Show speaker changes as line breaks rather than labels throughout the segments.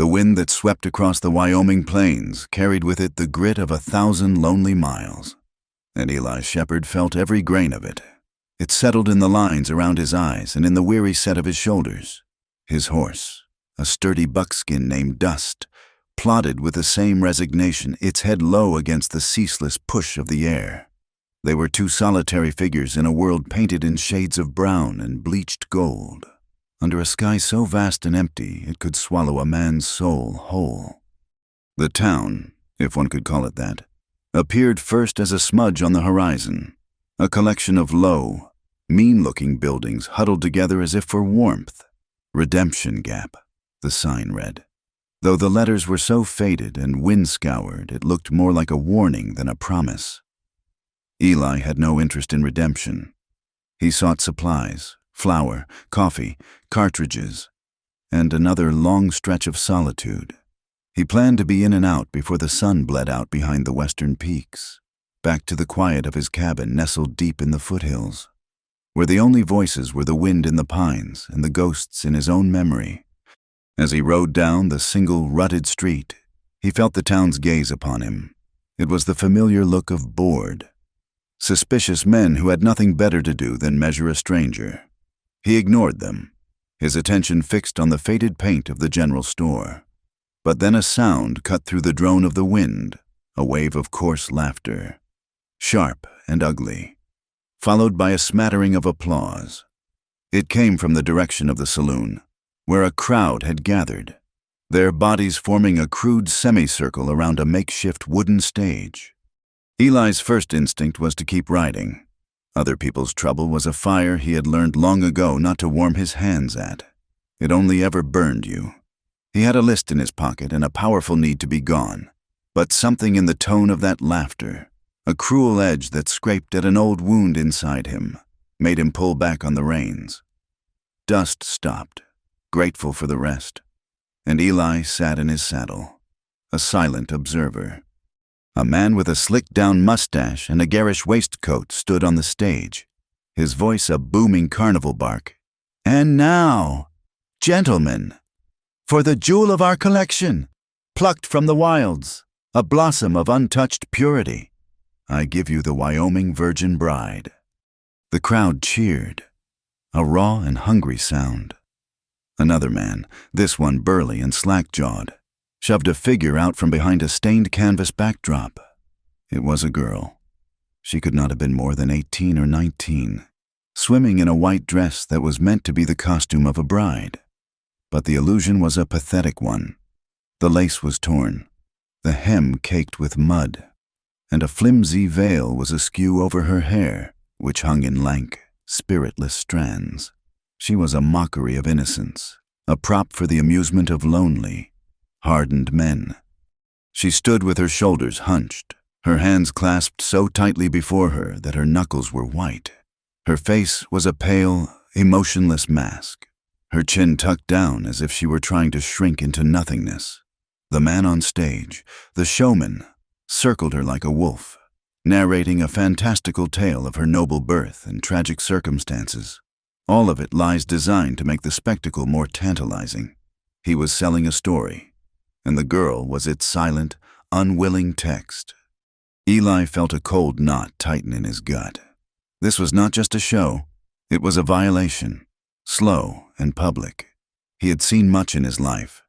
The wind that swept across the Wyoming plains carried with it the grit of 1,000 lonely miles, and Eli Shepherd felt every grain of it. It settled in the lines around his eyes and in the weary set of his shoulders. His horse, a sturdy buckskin named Dust, plodded with the same resignation, its head low against the ceaseless push of the air. They were two solitary figures in a world painted in shades of brown and bleached gold, under a sky so vast and empty it could swallow a man's soul whole. The town, if one could call it that, appeared first as a smudge on the horizon, a collection of low, mean-looking buildings huddled together as if for warmth. Redemption Gap, the sign read. Though the letters were so faded and wind-scoured, it looked more like a warning than a promise. Eli had no interest in redemption. He sought supplies, flour, coffee, cartridges, and another long stretch of solitude. He planned to be in and out before the sun bled out behind the western peaks, back to the quiet of his cabin nestled deep in the foothills, where the only voices were the wind in the pines and the ghosts in his own memory. As he rode down the single rutted street, he felt the town's gaze upon him. It was the familiar look of bored, suspicious men who had nothing better to do than measure a stranger. He ignored them, his attention fixed on the faded paint of the general store. But then a sound cut through the drone of the wind, a wave of coarse laughter, sharp and ugly, followed by a smattering of applause. It came from the direction of the saloon, where a crowd had gathered, their bodies forming a crude semicircle around a makeshift wooden stage. Eli's first instinct was to keep riding. Other people's trouble was a fire he had learned long ago not to warm his hands at. It only ever burned you. He had a list in his pocket and a powerful need to be gone, but something in the tone of that laughter, a cruel edge that scraped at an old wound inside him, made him pull back on the reins. Dust stopped, grateful for the rest, and Eli sat in his saddle, a silent observer. A man with a slicked-down mustache and a garish waistcoat stood on the stage, his voice a booming carnival bark. "And now, gentlemen, for the jewel of our collection, plucked from the wilds, a blossom of untouched purity, I give you the Wyoming Virgin Bride." The crowd cheered, a raw and hungry sound. Another man, this one burly and slack-jawed, shoved a figure out from behind a stained canvas backdrop. It was a girl. She could not have been more than 18 or 19, swimming in a white dress that was meant to be the costume of a bride. But the illusion was a pathetic one. The lace was torn, the hem caked with mud, and a flimsy veil was askew over her hair, which hung in lank, spiritless strands. She was a mockery of innocence, a prop for the amusement of lonely, hardened men. She stood with her shoulders hunched, her hands clasped so tightly before her that her knuckles were white. Her face was a pale, emotionless mask, her chin tucked down as if she were trying to shrink into nothingness. The man on stage, the showman, circled her like a wolf, narrating a fantastical tale of her noble birth and tragic circumstances. All of it lies designed to make the spectacle more tantalizing. He was selling a story, and the girl was its silent, unwilling text. Eli felt a cold knot tighten in his gut. This was not just a show, it was a violation, slow and public. He had seen much in his life,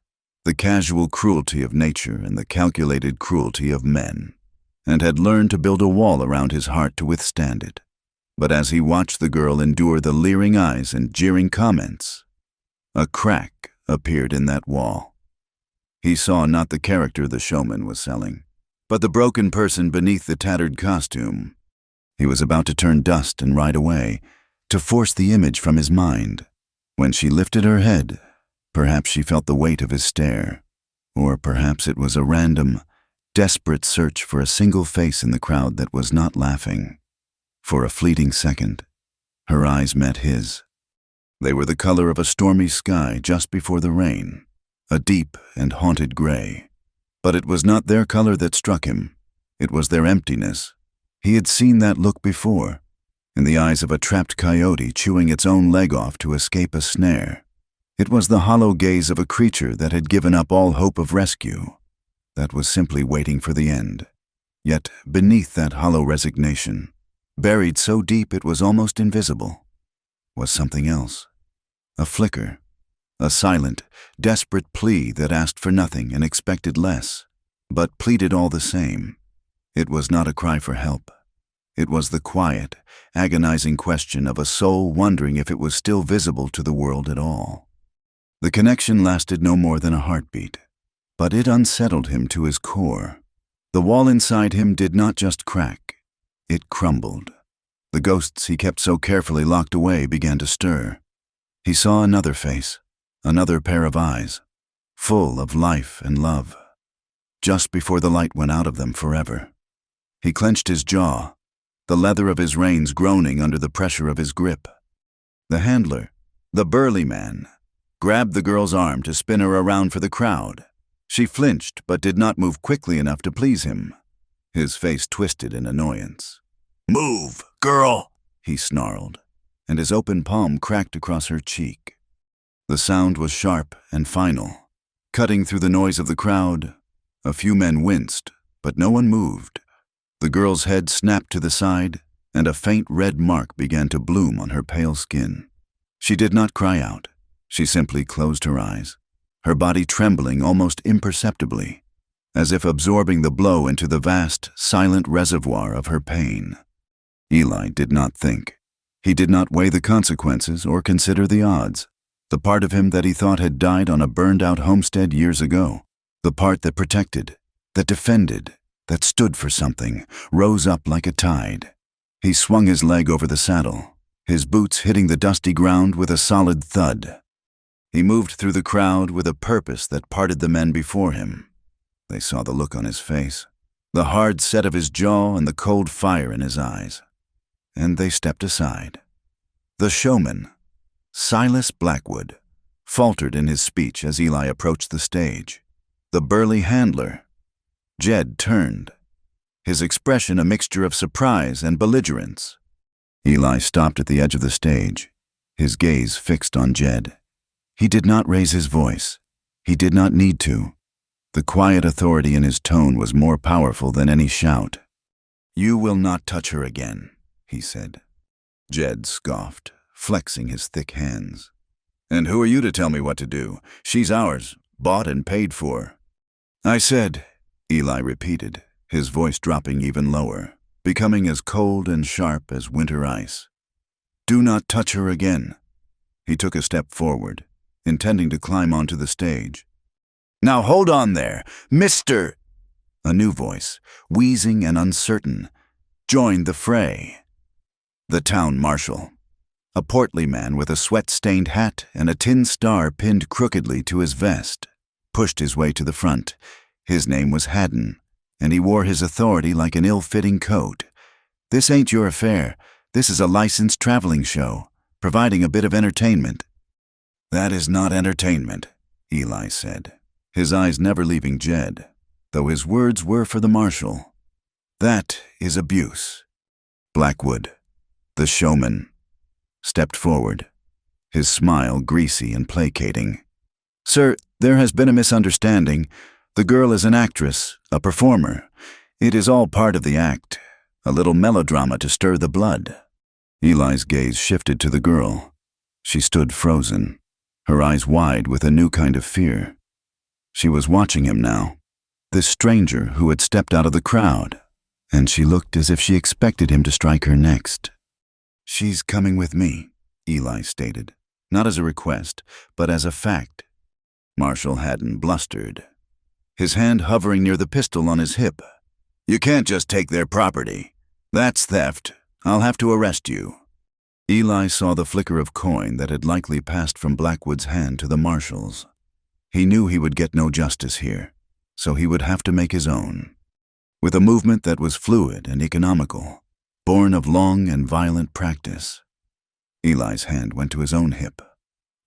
the casual cruelty of nature and the calculated cruelty of men, and had learned to build a wall around his heart to withstand it. But as he watched the girl endure the leering eyes and jeering comments, a crack appeared in that wall. He saw not the character the showman was selling, but the broken person beneath the tattered costume. He was about to turn Dust and ride away, to force the image from his mind. When she lifted her head, perhaps she felt the weight of his stare, or perhaps it was a random, desperate search for a single face in the crowd that was not laughing. For a fleeting second, her eyes met his. They were the color of a stormy sky just before the rain, a deep and haunted gray. But it was not their color that struck him. It was their emptiness. He had seen that look before, in the eyes of a trapped coyote chewing its own leg off to escape a snare. It was the hollow gaze of a creature that had given up all hope of rescue, that was simply waiting for the end. Yet, beneath that hollow resignation, buried so deep it was almost invisible, was something else. A flicker, a silent, desperate plea that asked for nothing and expected less, but pleaded all the same. It was not a cry for help. It was the quiet, agonizing question of a soul wondering if it was still visible to the world at all. The connection lasted no more than a heartbeat, but it unsettled him to his core. The wall inside him did not just crack, it crumbled. The ghosts he kept so carefully locked away began to stir. He saw another face, another pair of eyes, full of life and love, just before the light went out of them forever. He clenched his jaw, the leather of his reins groaning under the pressure of his grip. The handler, the burly man, grabbed the girl's arm to spin her around for the crowd. She flinched but did not move quickly enough to please him. His face twisted in annoyance. "Move, girl!" he snarled, and his open palm cracked across her cheek. The sound was sharp and final. Cutting through the noise of the crowd, a few men winced, but no one moved. The girl's head snapped to the side, and a faint red mark began to bloom on her pale skin. She did not cry out. She simply closed her eyes, her body trembling almost imperceptibly, as if absorbing the blow into the vast, silent reservoir of her pain. Eli did not think. He did not weigh the consequences or consider the odds. The part of him that he thought had died on a burned-out homestead years ago, the part that protected, that defended, that stood for something, rose up like a tide. He swung his leg over the saddle, his boots hitting the dusty ground with a solid thud. He moved through the crowd with a purpose that parted the men before him. They saw the look on his face, the hard set of his jaw and the cold fire in his eyes. And they stepped aside. The showman, Silas Blackwood, faltered in his speech as Eli approached the stage. The burly handler, Jed, turned, his expression a mixture of surprise and belligerence. Eli stopped at the edge of the stage, his gaze fixed on Jed. He did not raise his voice. He did not need to. The quiet authority in his tone was more powerful than any shout. "You will not touch her again," he said. Jed scoffed, flexing his thick hands. "And who are you to tell me what to do? She's ours, bought and paid for." "I said," Eli repeated, his voice dropping even lower, becoming as cold and sharp as winter ice. "Do not touch her again." He took a step forward, intending to climb onto the stage. "Now hold on there, Mr." A new voice, wheezing and uncertain, joined the fray. The town marshal, a portly man with a sweat-stained hat and a tin star pinned crookedly to his vest, pushed his way to the front. His name was Haddon, and he wore his authority like an ill-fitting coat. "This ain't your affair. This is a licensed traveling show, providing a bit of entertainment." "That is not entertainment," Eli said, his eyes never leaving Jed, though his words were for the marshal. "That is abuse." Blackwood, the showman, stepped forward, his smile greasy and placating. "Sir, there has been a misunderstanding. The girl is an actress, a performer. It is all part of the act, a little melodrama to stir the blood." Eli's gaze shifted to the girl. She stood frozen, her eyes wide with a new kind of fear. She was watching him now, this stranger who had stepped out of the crowd, and she looked as if she expected him to strike her next. "She's coming with me," Eli stated, not as a request, but as a fact. Marshal Haddon blustered, his hand hovering near the pistol on his hip. "You can't just take their property. That's theft. I'll have to arrest you." Eli saw the flicker of coin that had likely passed from Blackwood's hand to the marshal's. He knew he would get no justice here, so he would have to make his own. With a movement that was fluid and economical, born of long and violent practice. Eli's hand went to his own hip.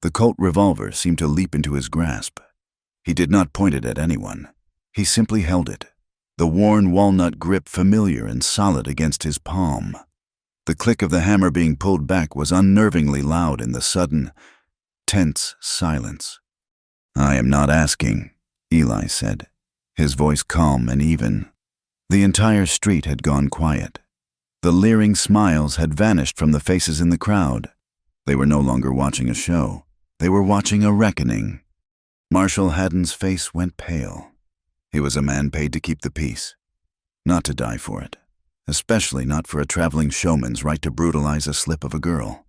The Colt revolver seemed to leap into his grasp. He did not point it at anyone. He simply held it, the worn walnut grip familiar and solid against his palm. The click of the hammer being pulled back was unnervingly loud in the sudden, tense silence. "I am not asking," Eli said, his voice calm and even. The entire street had gone quiet. The leering smiles had vanished from the faces in the crowd. They were no longer watching a show. They were watching a reckoning. Marshall Haddon's face went pale. He was a man paid to keep the peace, not to die for it, especially not for a traveling showman's right to brutalize a slip of a girl.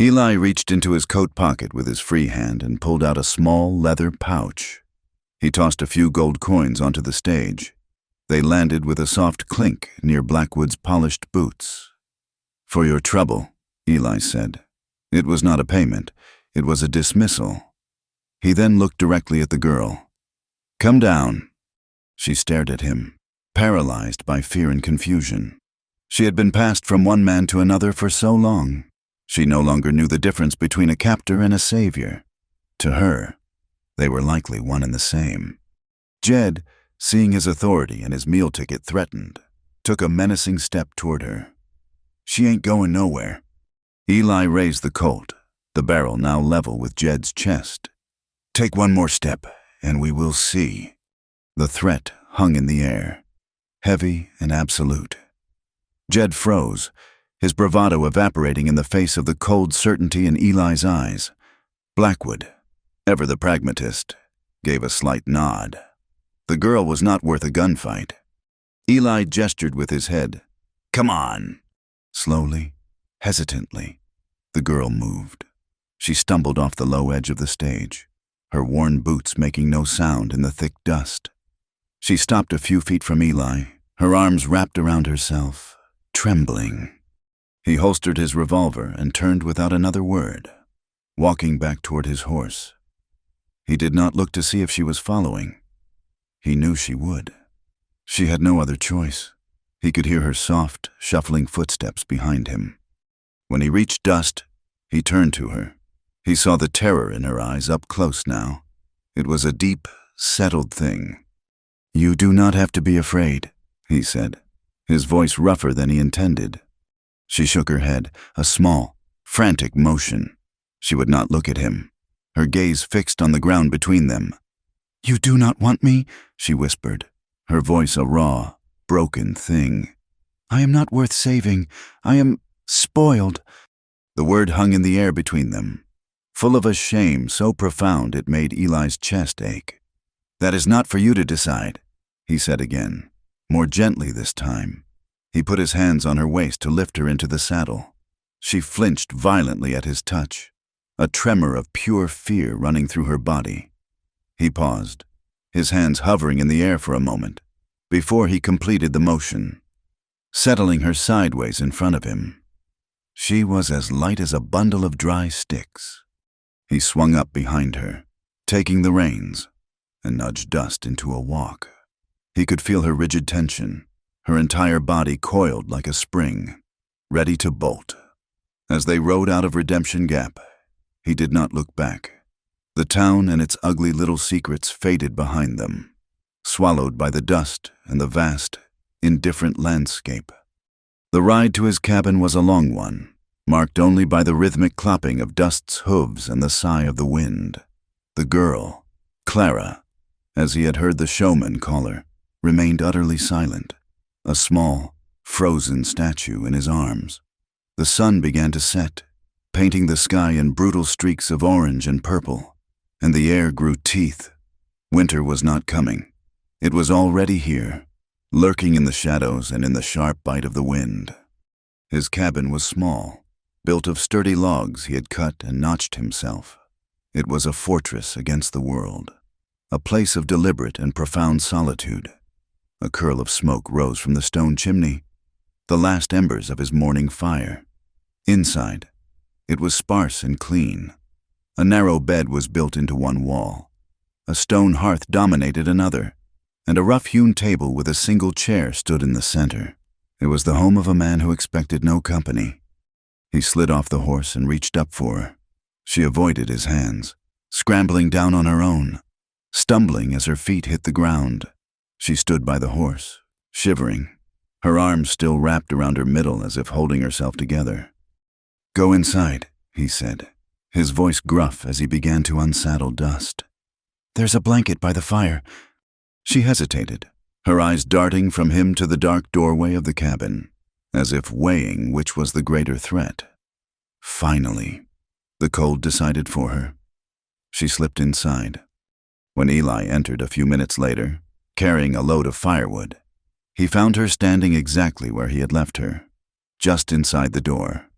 Eli reached into his coat pocket with his free hand and pulled out a small leather pouch. He tossed a few gold coins onto the stage. They landed with a soft clink near Blackwood's polished boots. "For your trouble," Eli said. It was not a payment, it was a dismissal. He then looked directly at the girl. "Come down." She stared at him, paralyzed by fear and confusion. She had been passed from one man to another for so long. She no longer knew the difference between a captor and a savior. To her, they were likely one and the same. Jed, seeing his authority and his meal ticket threatened, took a menacing step toward her. "She ain't going nowhere." Eli raised the Colt, the barrel now level with Jed's chest. "Take one more step, and we will see." The threat hung in the air, heavy and absolute. Jed froze, his bravado evaporating in the face of the cold certainty in Eli's eyes. Blackwood, ever the pragmatist, gave a slight nod. The girl was not worth a gunfight. Eli gestured with his head. "Come on." Slowly, hesitantly, the girl moved. She stumbled off the low edge of the stage, her worn boots making no sound in the thick dust. She stopped a few feet from Eli, her arms wrapped around herself, trembling. He holstered his revolver and turned without another word, walking back toward his horse. He did not look to see if she was following. He knew she would. She had no other choice. He could hear her soft, shuffling footsteps behind him. When he reached dust, he turned to her. He saw the terror in her eyes up close now. It was a deep, settled thing. "You do not have to be afraid," he said, his voice rougher than he intended. She shook her head, a small, frantic motion. She would not look at him, her gaze fixed on the ground between them. "You do not want me?" she whispered, her voice a raw, broken thing. "I am not worth saving. I am spoiled." The word hung in the air between them, full of a shame so profound it made Eli's chest ache. "That is not for you to decide," he said again, more gently this time. He put his hands on her waist to lift her into the saddle. She flinched violently at his touch, a tremor of pure fear running through her body. He paused, his hands hovering in the air for a moment, before he completed the motion, settling her sideways in front of him. She was as light as a bundle of dry sticks. He swung up behind her, taking the reins, and nudged Dust into a walk. He could feel her rigid tension, her entire body coiled like a spring, ready to bolt. As they rode out of Redemption Gap, he did not look back. The town and its ugly little secrets faded behind them, swallowed by the dust and the vast, indifferent landscape. The ride to his cabin was a long one, marked only by the rhythmic clopping of Dust's hooves and the sigh of the wind. The girl, Clara, as he had heard the showman call her, remained utterly silent, a small, frozen statue in his arms. The sun began to set, painting the sky in brutal streaks of orange and purple, and the air grew teeth. Winter was not coming. It was already here, lurking in the shadows and in the sharp bite of the wind. His cabin was small, built of sturdy logs he had cut and notched himself. It was a fortress against the world, a place of deliberate and profound solitude. A curl of smoke rose from the stone chimney, the last embers of his morning fire. Inside, it was sparse and clean. A narrow bed was built into one wall. A stone hearth dominated another, and a rough-hewn table with a single chair stood in the center. It was the home of a man who expected no company. He slid off the horse and reached up for her. She avoided his hands, scrambling down on her own, stumbling as her feet hit the ground. She stood by the horse, shivering, her arms still wrapped around her middle as if holding herself together. "Go inside," he said, his voice gruff as he began to unsaddle Dust. "There's a blanket by the fire." She hesitated, her eyes darting from him to the dark doorway of the cabin, as if weighing which was the greater threat. Finally, the cold decided for her. She slipped inside. When Eli entered a few minutes later, carrying a load of firewood, he found her standing exactly where he had left her, just inside the door.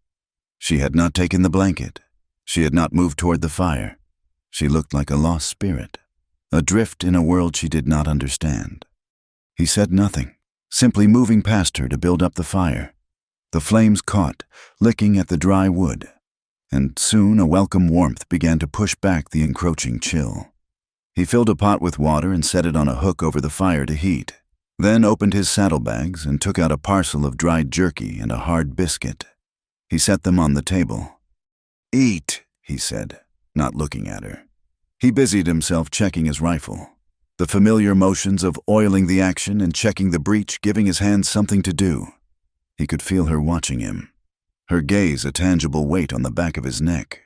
She had not taken the blanket. She had not moved toward the fire. She looked like a lost spirit, adrift in a world she did not understand. He said nothing, simply moving past her to build up the fire. The flames caught, licking at the dry wood, and soon a welcome warmth began to push back the encroaching chill. He filled a pot with water and set it on a hook over the fire to heat, then opened his saddlebags and took out a parcel of dried jerky and a hard biscuit. He set them on the table. "Eat," he said, not looking at her. He busied himself checking his rifle, the familiar motions of oiling the action and checking the breech giving his hands something to do. He could feel her watching him, her gaze a tangible weight on the back of his neck.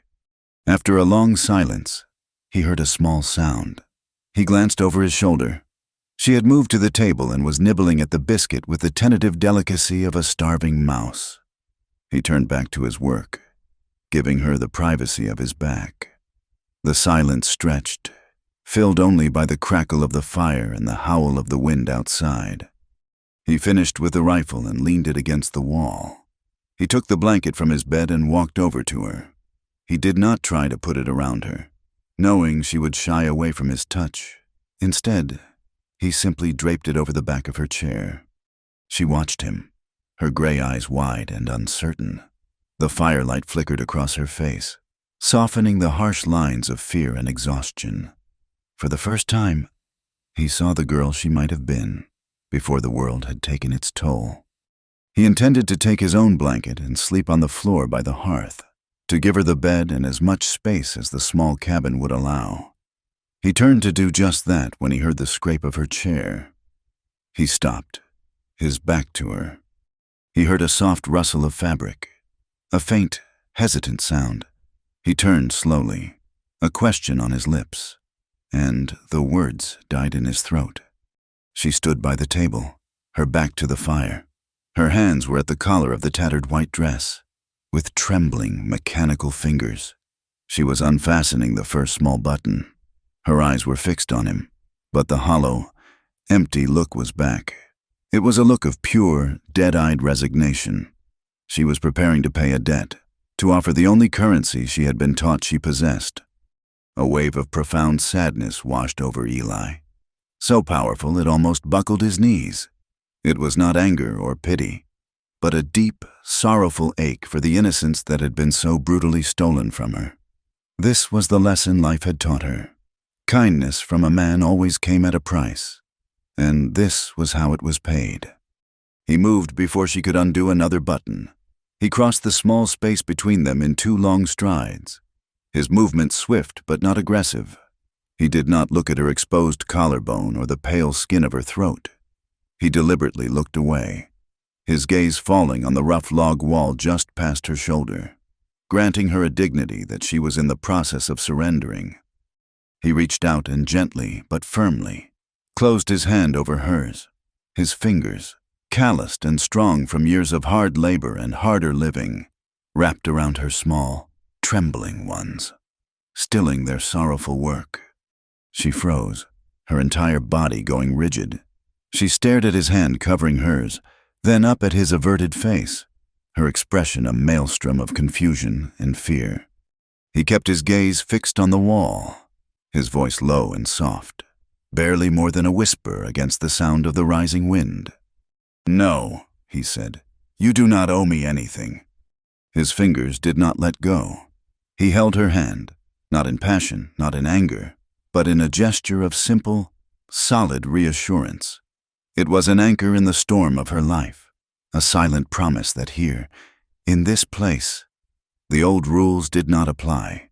After a long silence, he heard a small sound. He glanced over his shoulder. She had moved to the table and was nibbling at the biscuit with the tentative delicacy of a starving mouse. He turned back to his work, giving her the privacy of his back. The silence stretched, filled only by the crackle of the fire and the howl of the wind outside. He finished with the rifle and leaned it against the wall. He took the blanket from his bed and walked over to her. He did not try to put it around her, knowing she would shy away from his touch. Instead, he simply draped it over the back of her chair. She watched him, her gray eyes wide and uncertain. The firelight flickered across her face, softening the harsh lines of fear and exhaustion. For the first time, he saw the girl she might have been, before the world had taken its toll. He intended to take his own blanket and sleep on the floor by the hearth, to give her the bed and as much space as the small cabin would allow. He turned to do just that when he heard the scrape of her chair. He stopped, his back to her. He heard a soft rustle of fabric, a faint, hesitant sound. He turned slowly, a question on his lips, and the words died in his throat. She stood by the table, her back to the fire. Her hands were at the collar of the tattered white dress. With trembling, mechanical fingers, she was unfastening the first small button. Her eyes were fixed on him, but the hollow, empty look was back. It was a look of pure, dead-eyed resignation. She was preparing to pay a debt, to offer the only currency she had been taught she possessed. A wave of profound sadness washed over Eli, so powerful it almost buckled his knees. It was not anger or pity, but a deep, sorrowful ache for the innocence that had been so brutally stolen from her. This was the lesson life had taught her. Kindness from a man always came at a price, and this was how it was paid. He moved before she could undo another button. He crossed the small space between them in 2 long strides, his movement swift but not aggressive. He did not look at her exposed collarbone or the pale skin of her throat. He deliberately looked away, his gaze falling on the rough log wall just past her shoulder, granting her a dignity that she was in the process of surrendering. He reached out and gently but firmly closed his hand over hers, his fingers, calloused and strong from years of hard labor and harder living, wrapped around her small, trembling ones, stilling their sorrowful work. She froze, her entire body going rigid. She stared at his hand covering hers, then up at his averted face, her expression a maelstrom of confusion and fear. He kept his gaze fixed on the wall, his voice low and soft, barely more than a whisper against the sound of the rising wind. "No," he said, "you do not owe me anything." His fingers did not let go. He held her hand, not in passion, not in anger, but in a gesture of simple, solid reassurance. It was an anchor in the storm of her life, a silent promise that here, in this place, the old rules did not apply.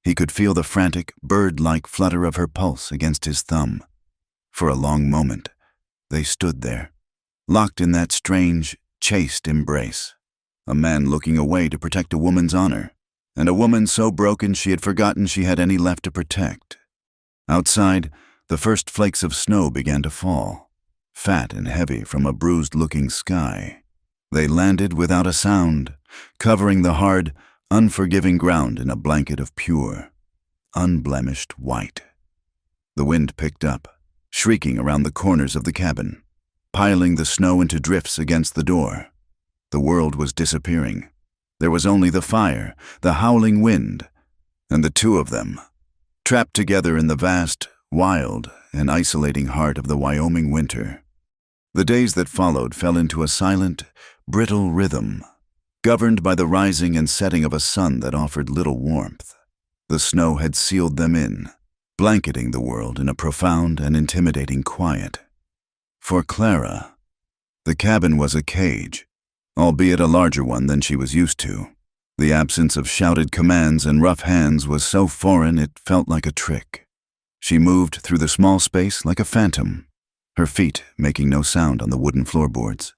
He could feel the frantic, bird-like flutter of her pulse against his thumb. For a long moment, they stood there, locked in that strange, chaste embrace, a man looking away to protect a woman's honor, and a woman so broken she had forgotten she had any left to protect. Outside, the first flakes of snow began to fall, fat and heavy from a bruised-looking sky. They landed without a sound, covering the hard, unforgiving ground in a blanket of pure, unblemished white. The wind picked up, shrieking around the corners of the cabin, piling the snow into drifts against the door. The world was disappearing. There was only the fire, the howling wind, and the two of them, trapped together in the vast, wild, and isolating heart of the Wyoming winter. The days that followed fell into a silent, brittle rhythm, governed by the rising and setting of a sun that offered little warmth. The snow had sealed them in, blanketing the world in a profound and intimidating quiet. For Clara, the cabin was a cage, albeit a larger one than she was used to. The absence of shouted commands and rough hands was so foreign it felt like a trick. She moved through the small space like a phantom, her feet making no sound on the wooden floorboards.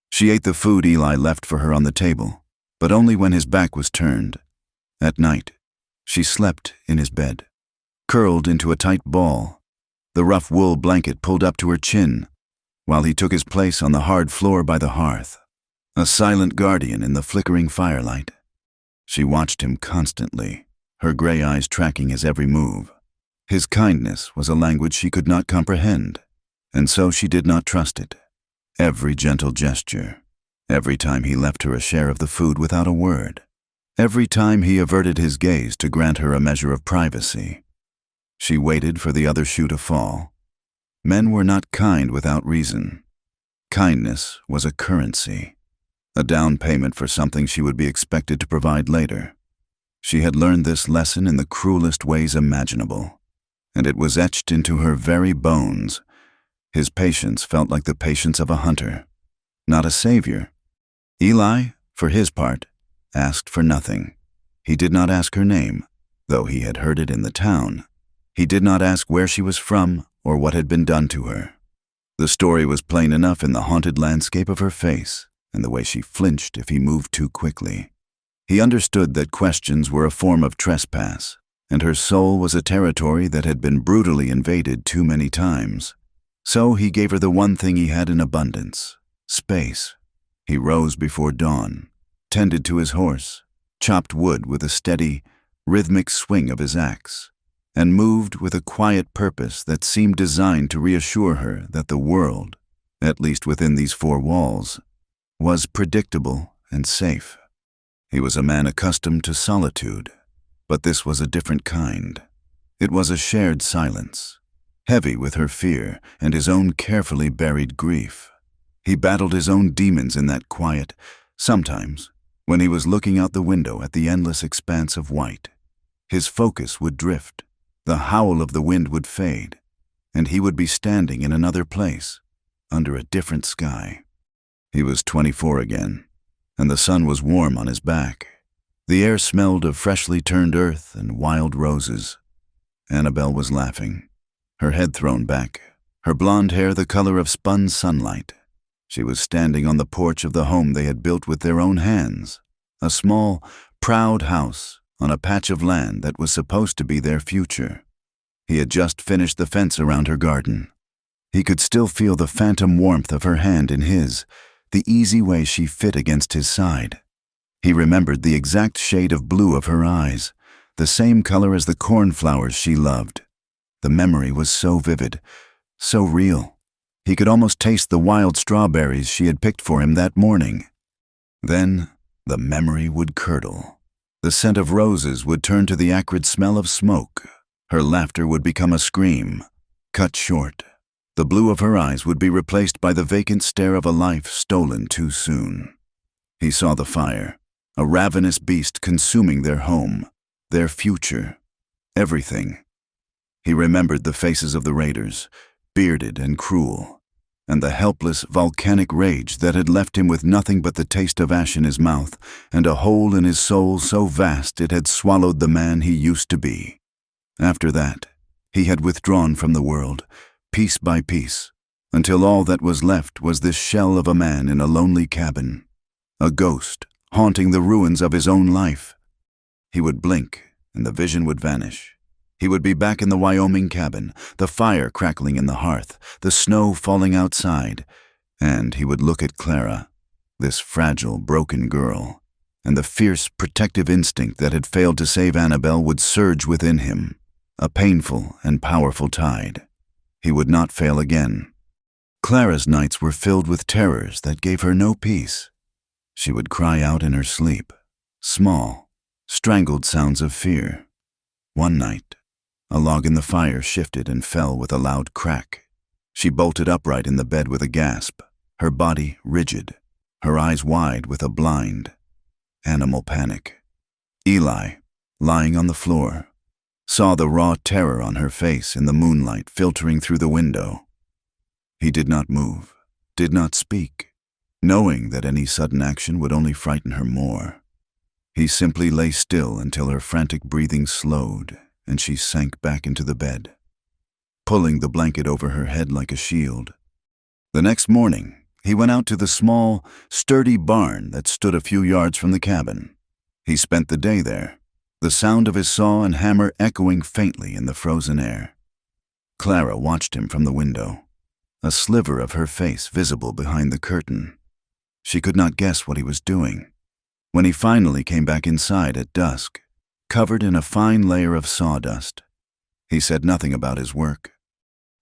She ate the food Eli left for her on the table, but only when his back was turned. At night, she slept in his bed, curled into a tight ball, the rough wool blanket pulled up to her chin, while he took his place on the hard floor by the hearth, a silent guardian in the flickering firelight. She watched him constantly, her gray eyes tracking his every move. His kindness was a language she could not comprehend, and so she did not trust it. Every gentle gesture, every time he left her a share of the food without a word, every time he averted his gaze to grant her a measure of privacy. She waited for the other shoe to fall. Men were not kind without reason. Kindness was a currency, a down payment for something she would be expected to provide later. She had learned this lesson in the cruelest ways imaginable, and it was etched into her very bones. His patience felt like the patience of a hunter, not a savior. Eli, for his part, asked for nothing. He did not ask her name, though he had heard it in the town. He did not ask where she was from or what had been done to her. The story was plain enough in the haunted landscape of her face and the way she flinched if he moved too quickly. He understood that questions were a form of trespass, and her soul was a territory that had been brutally invaded too many times. So he gave her the one thing he had in abundance: space. He rose before dawn, tended to his horse, chopped wood with a steady, rhythmic swing of his axe, and moved with a quiet purpose that seemed designed to reassure her that the world, at least within these four walls, was predictable and safe. He was a man accustomed to solitude, but this was a different kind. It was a shared silence, heavy with her fear and his own carefully buried grief. He battled his own demons in that quiet, sometimes, when he was looking out the window at the endless expanse of white. His focus would drift, the howl of the wind would fade, and he would be standing in another place, under a different sky. He was 24 again, and the sun was warm on his back. The air smelled of freshly turned earth and wild roses. Annabelle was laughing, her head thrown back, her blonde hair the color of spun sunlight. She was standing on the porch of the home they had built with their own hands, a small, proud house on a patch of land that was supposed to be their future. He had just finished the fence around her garden. He could still feel the phantom warmth of her hand in his, the easy way she fit against his side. He remembered the exact shade of blue of her eyes, the same color as the cornflowers she loved. The memory was so vivid, so real. He could almost taste the wild strawberries she had picked for him that morning. Then the memory would curdle. The scent of roses would turn to the acrid smell of smoke. Her laughter would become a scream, cut short. The blue of her eyes would be replaced by the vacant stare of a life stolen too soon. He saw the fire, a ravenous beast consuming their home, their future, everything. He remembered the faces of the raiders, bearded and cruel, and the helpless, volcanic rage that had left him with nothing but the taste of ash in his mouth and a hole in his soul so vast it had swallowed the man he used to be. After that, he had withdrawn from the world, piece by piece, until all that was left was this shell of a man in a lonely cabin, a ghost haunting the ruins of his own life. He would blink, and the vision would vanish. He would be back in the Wyoming cabin, the fire crackling in the hearth, the snow falling outside, and he would look at Clara, this fragile, broken girl, and the fierce, protective instinct that had failed to save Annabelle would surge within him, a painful and powerful tide. He would not fail again. Clara's nights were filled with terrors that gave her no peace. She would cry out in her sleep, small, strangled sounds of fear. One night, a log in the fire shifted and fell with a loud crack. She bolted upright in the bed with a gasp, her body rigid, her eyes wide with a blind, animal panic. Eli, lying on the floor, saw the raw terror on her face in the moonlight filtering through the window. He did not move, did not speak, knowing that any sudden action would only frighten her more. He simply lay still until her frantic breathing slowed and she sank back into the bed, pulling the blanket over her head like a shield. The next morning, he went out to the small, sturdy barn that stood a few yards from the cabin. He spent the day there, the sound of his saw and hammer echoing faintly in the frozen air. Clara watched him from the window, a sliver of her face visible behind the curtain. She could not guess what he was doing. When he finally came back inside at dusk, covered in a fine layer of sawdust, he said nothing about his work.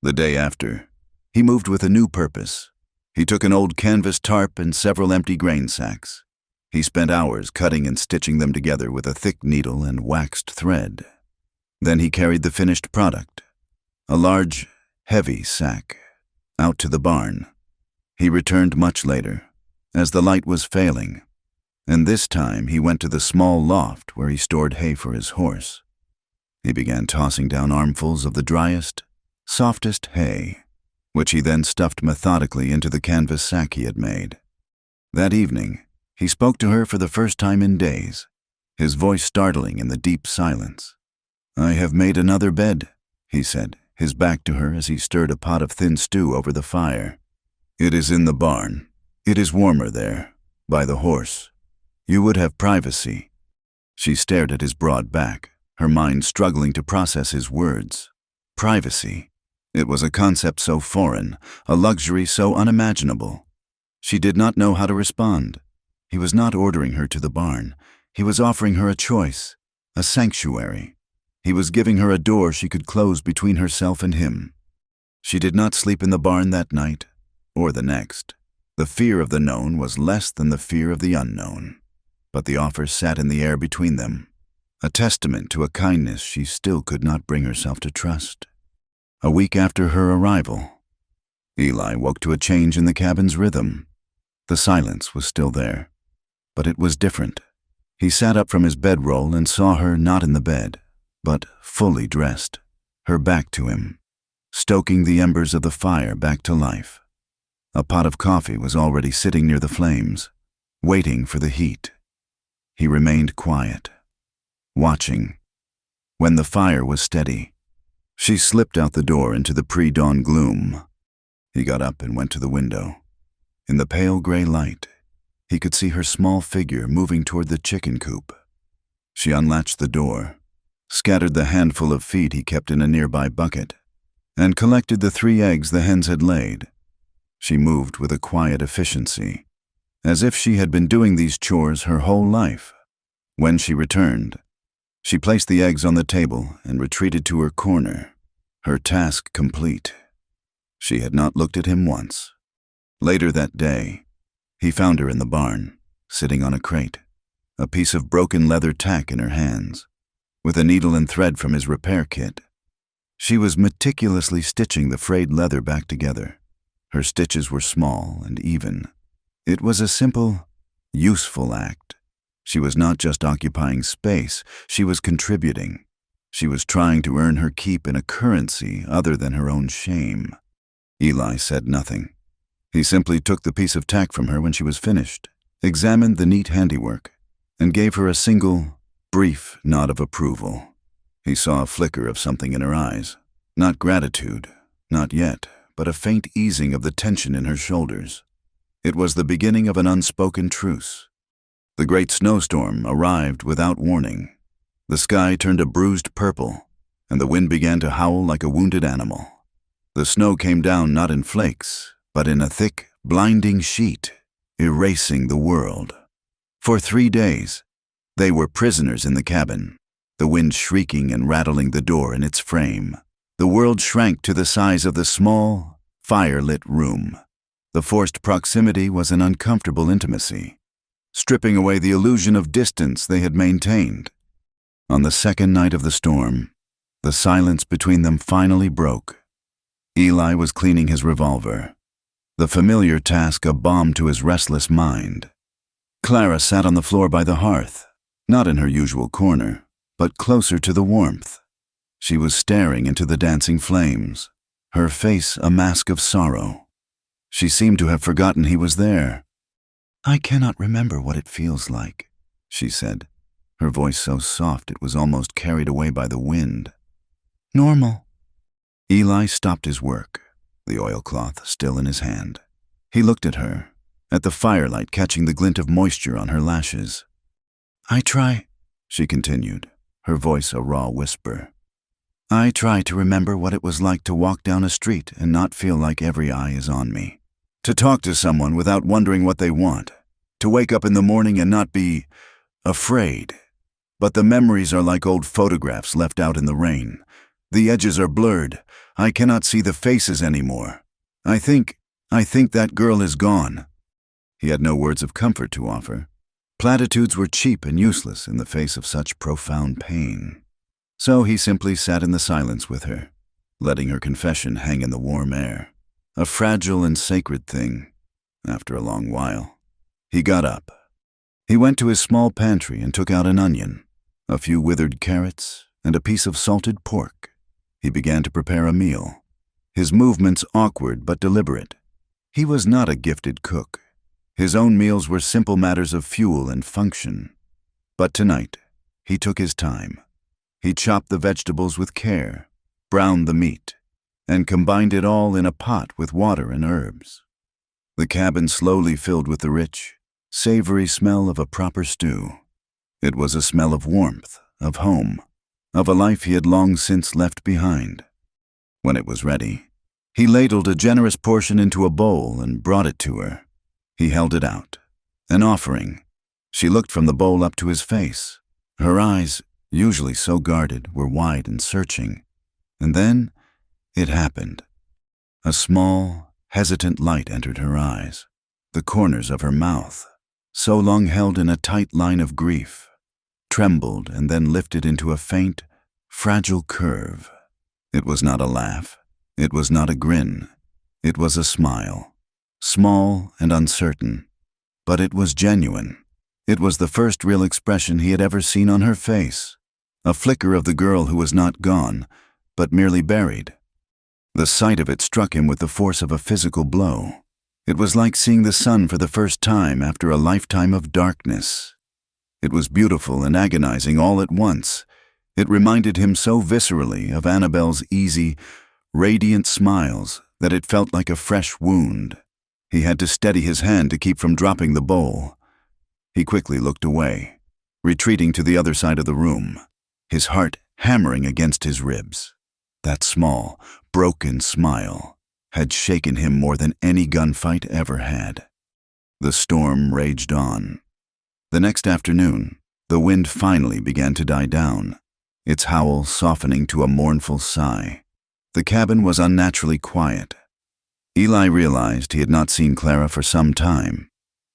The day after, he moved with a new purpose. He took an old canvas tarp and several empty grain sacks. He spent hours cutting and stitching them together with a thick needle and waxed thread. Then he carried the finished product, a large, heavy sack, out to the barn. He returned much later, as the light was failing, and this time he went to the small loft where he stored hay for his horse. He began tossing down armfuls of the driest, softest hay, which he then stuffed methodically into the canvas sack he had made. That evening, he spoke to her for the first time in days, his voice startling in the deep silence. "I have made another bed," he said, his back to her as he stirred a pot of thin stew over the fire. "It is in the barn. It is warmer there, by the horse. You would have privacy." She stared at his broad back, her mind struggling to process his words. Privacy. It was a concept so foreign, a luxury so unimaginable. She did not know how to respond. He was not ordering her to the barn. He was offering her a choice, a sanctuary. He was giving her a door she could close between herself and him. She did not sleep in the barn that night, or the next. The fear of the known was less than the fear of the unknown. But the offer sat in the air between them, a testament to a kindness she still could not bring herself to trust. A week after her arrival, Eli woke to a change in the cabin's rhythm. The silence was still there, but it was different. He sat up from his bedroll and saw her not in the bed, but fully dressed, her back to him, stoking the embers of the fire back to life. A pot of coffee was already sitting near the flames, waiting for the heat. He remained quiet, watching. When the fire was steady, she slipped out the door into the pre-dawn gloom. He got up and went to the window. In the pale gray light, he could see her small figure moving toward the chicken coop. She unlatched the door, scattered the handful of feed he kept in a nearby bucket, and collected the 3 eggs the hens had laid. She moved with a quiet efficiency, as if she had been doing these chores her whole life. When she returned, she placed the eggs on the table and retreated to her corner, her task complete. She had not looked at him once. Later that day, he found her in the barn, sitting on a crate, a piece of broken leather tack in her hands, with a needle and thread from his repair kit. She was meticulously stitching the frayed leather back together. Her stitches were small and even. It was a simple, useful act. She was not just occupying space, she was contributing. She was trying to earn her keep in a currency other than her own shame. Eli said nothing. He simply took the piece of tack from her when she was finished, examined the neat handiwork, and gave her a single, brief nod of approval. He saw a flicker of something in her eyes. Not gratitude, not yet, but a faint easing of the tension in her shoulders. It was the beginning of an unspoken truce. The great snowstorm arrived without warning. The sky turned a bruised purple, and the wind began to howl like a wounded animal. The snow came down not in flakes, but in a thick, blinding sheet, erasing the world. For 3 days, they were prisoners in the cabin, the wind shrieking and rattling the door in its frame. The world shrank to the size of the small, fire-lit room. The forced proximity was an uncomfortable intimacy, stripping away the illusion of distance they had maintained. On the second night of the storm, the silence between them finally broke. Eli was cleaning his revolver, the familiar task a balm to his restless mind. Clara sat on the floor by the hearth, not in her usual corner, but closer to the warmth. She was staring into the dancing flames, her face a mask of sorrow. She seemed to have forgotten he was there. "I cannot remember what it feels like," she said, her voice so soft it was almost carried away by the wind. "Normal." Eli stopped his work, the oilcloth still in his hand. He looked at her, at the firelight catching the glint of moisture on her lashes. "I try," she continued, her voice a raw whisper. "I try to remember what it was like to walk down a street and not feel like every eye is on me. To talk to someone without wondering what they want. To wake up in the morning and not be afraid. But the memories are like old photographs left out in the rain. The edges are blurred. I cannot see the faces anymore. I think that girl is gone." He had no words of comfort to offer. Platitudes were cheap and useless in the face of such profound pain. So he simply sat in the silence with her, letting her confession hang in the warm air, a fragile and sacred thing, after a long while. He got up. He went to his small pantry and took out an onion, a few withered carrots, and a piece of salted pork. He began to prepare a meal, his movements awkward but deliberate. He was not a gifted cook. His own meals were simple matters of fuel and function. But tonight, he took his time. He chopped the vegetables with care, browned the meat, and combined it all in a pot with water and herbs. The cabin slowly filled with the rich, savory smell of a proper stew. It was a smell of warmth, of home, of a life he had long since left behind. When it was ready, he ladled a generous portion into a bowl and brought it to her. He held it out, an offering. She looked from the bowl up to his face. Her eyes, usually so guarded, were wide and searching. And then it happened. A small, hesitant light entered her eyes, the corners of her mouth, so long held in a tight line of grief, trembled and then lifted into a faint, fragile curve. It was not a laugh. It was not a grin. It was a smile, small and uncertain, but it was genuine. It was the first real expression he had ever seen on her face, a flicker of the girl who was not gone, but merely buried. The sight of it struck him with the force of a physical blow. It was like seeing the sun for the first time after a lifetime of darkness. It was beautiful and agonizing all at once. It reminded him so viscerally of Annabelle's easy, radiant smiles that it felt like a fresh wound. He had to steady his hand to keep from dropping the bowl. He quickly looked away, retreating to the other side of the room, his heart hammering against his ribs. That small, broken smile had shaken him more than any gunfight ever had. The storm raged on. The next afternoon, the wind finally began to die down, its howl softening to a mournful sigh. The cabin was unnaturally quiet. Eli realized he had not seen Clara for some time.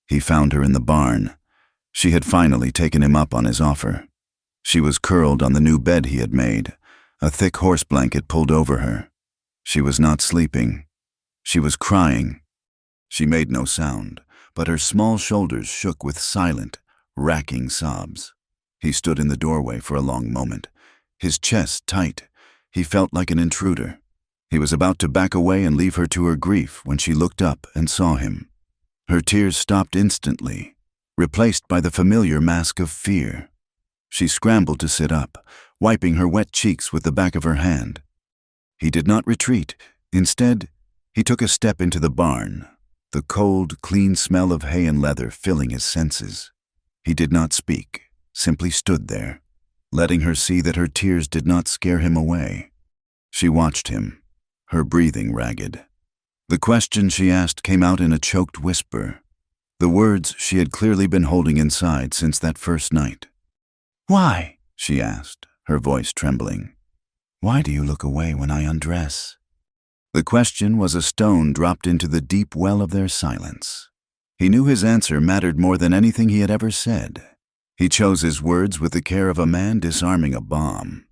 He found her in the barn. She had finally taken him up on his offer. She was curled on the new bed he had made, a thick horse blanket pulled over her. She was not sleeping. She was crying. She made no sound, but her small shoulders shook with silent, racking sobs. He stood in the doorway for a long moment, his chest tight. He felt like an intruder. He was about to back away and leave her to her grief when she looked up and saw him. Her tears stopped instantly, replaced by the familiar mask of fear. She scrambled to sit up, wiping her wet cheeks with the back of her hand. He did not retreat. Instead, he took a step into the barn, the cold, clean smell of hay and leather filling his senses. He did not speak, simply stood there, letting her see that her tears did not scare him away. She watched him, her breathing ragged. The question she asked came out in a choked whisper, the words she had clearly been holding inside since that first night. "Why?" she asked, her voice trembling. "Why do you look away when I undress?" The question was a stone dropped into the deep well of their silence. He knew his answer mattered more than anything he had ever said. He chose his words with the care of a man disarming a bomb.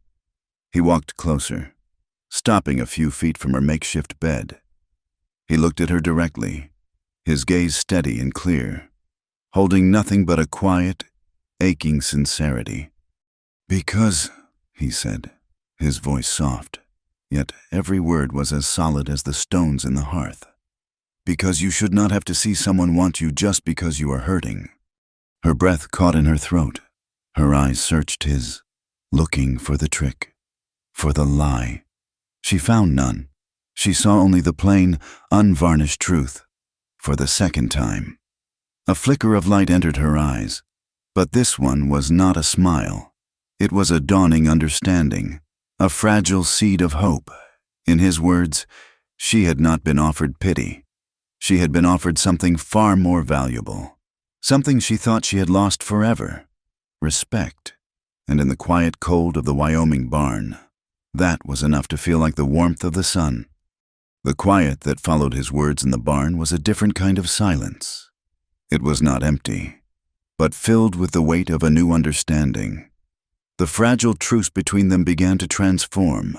He walked closer, stopping a few feet from her makeshift bed. He looked at her directly, his gaze steady and clear, holding nothing but a quiet, aching sincerity. "Because," he said, his voice soft, yet every word was as solid as the stones in the hearth. "Because you should not have to see someone want you just because you are hurting." Her breath caught in her throat. Her eyes searched his, looking for the trick, for the lie. She found none. She saw only the plain, unvarnished truth. For the second time. A flicker of light entered her eyes, but this one was not a smile. It was a dawning understanding, a fragile seed of hope. In his words, she had not been offered pity. She had been offered something far more valuable, something she thought she had lost forever, respect. And in the quiet cold of the Wyoming barn, that was enough to feel like the warmth of the sun. The quiet that followed his words in the barn was a different kind of silence. It was not empty, but filled with the weight of a new understanding. The fragile truce between them began to transform,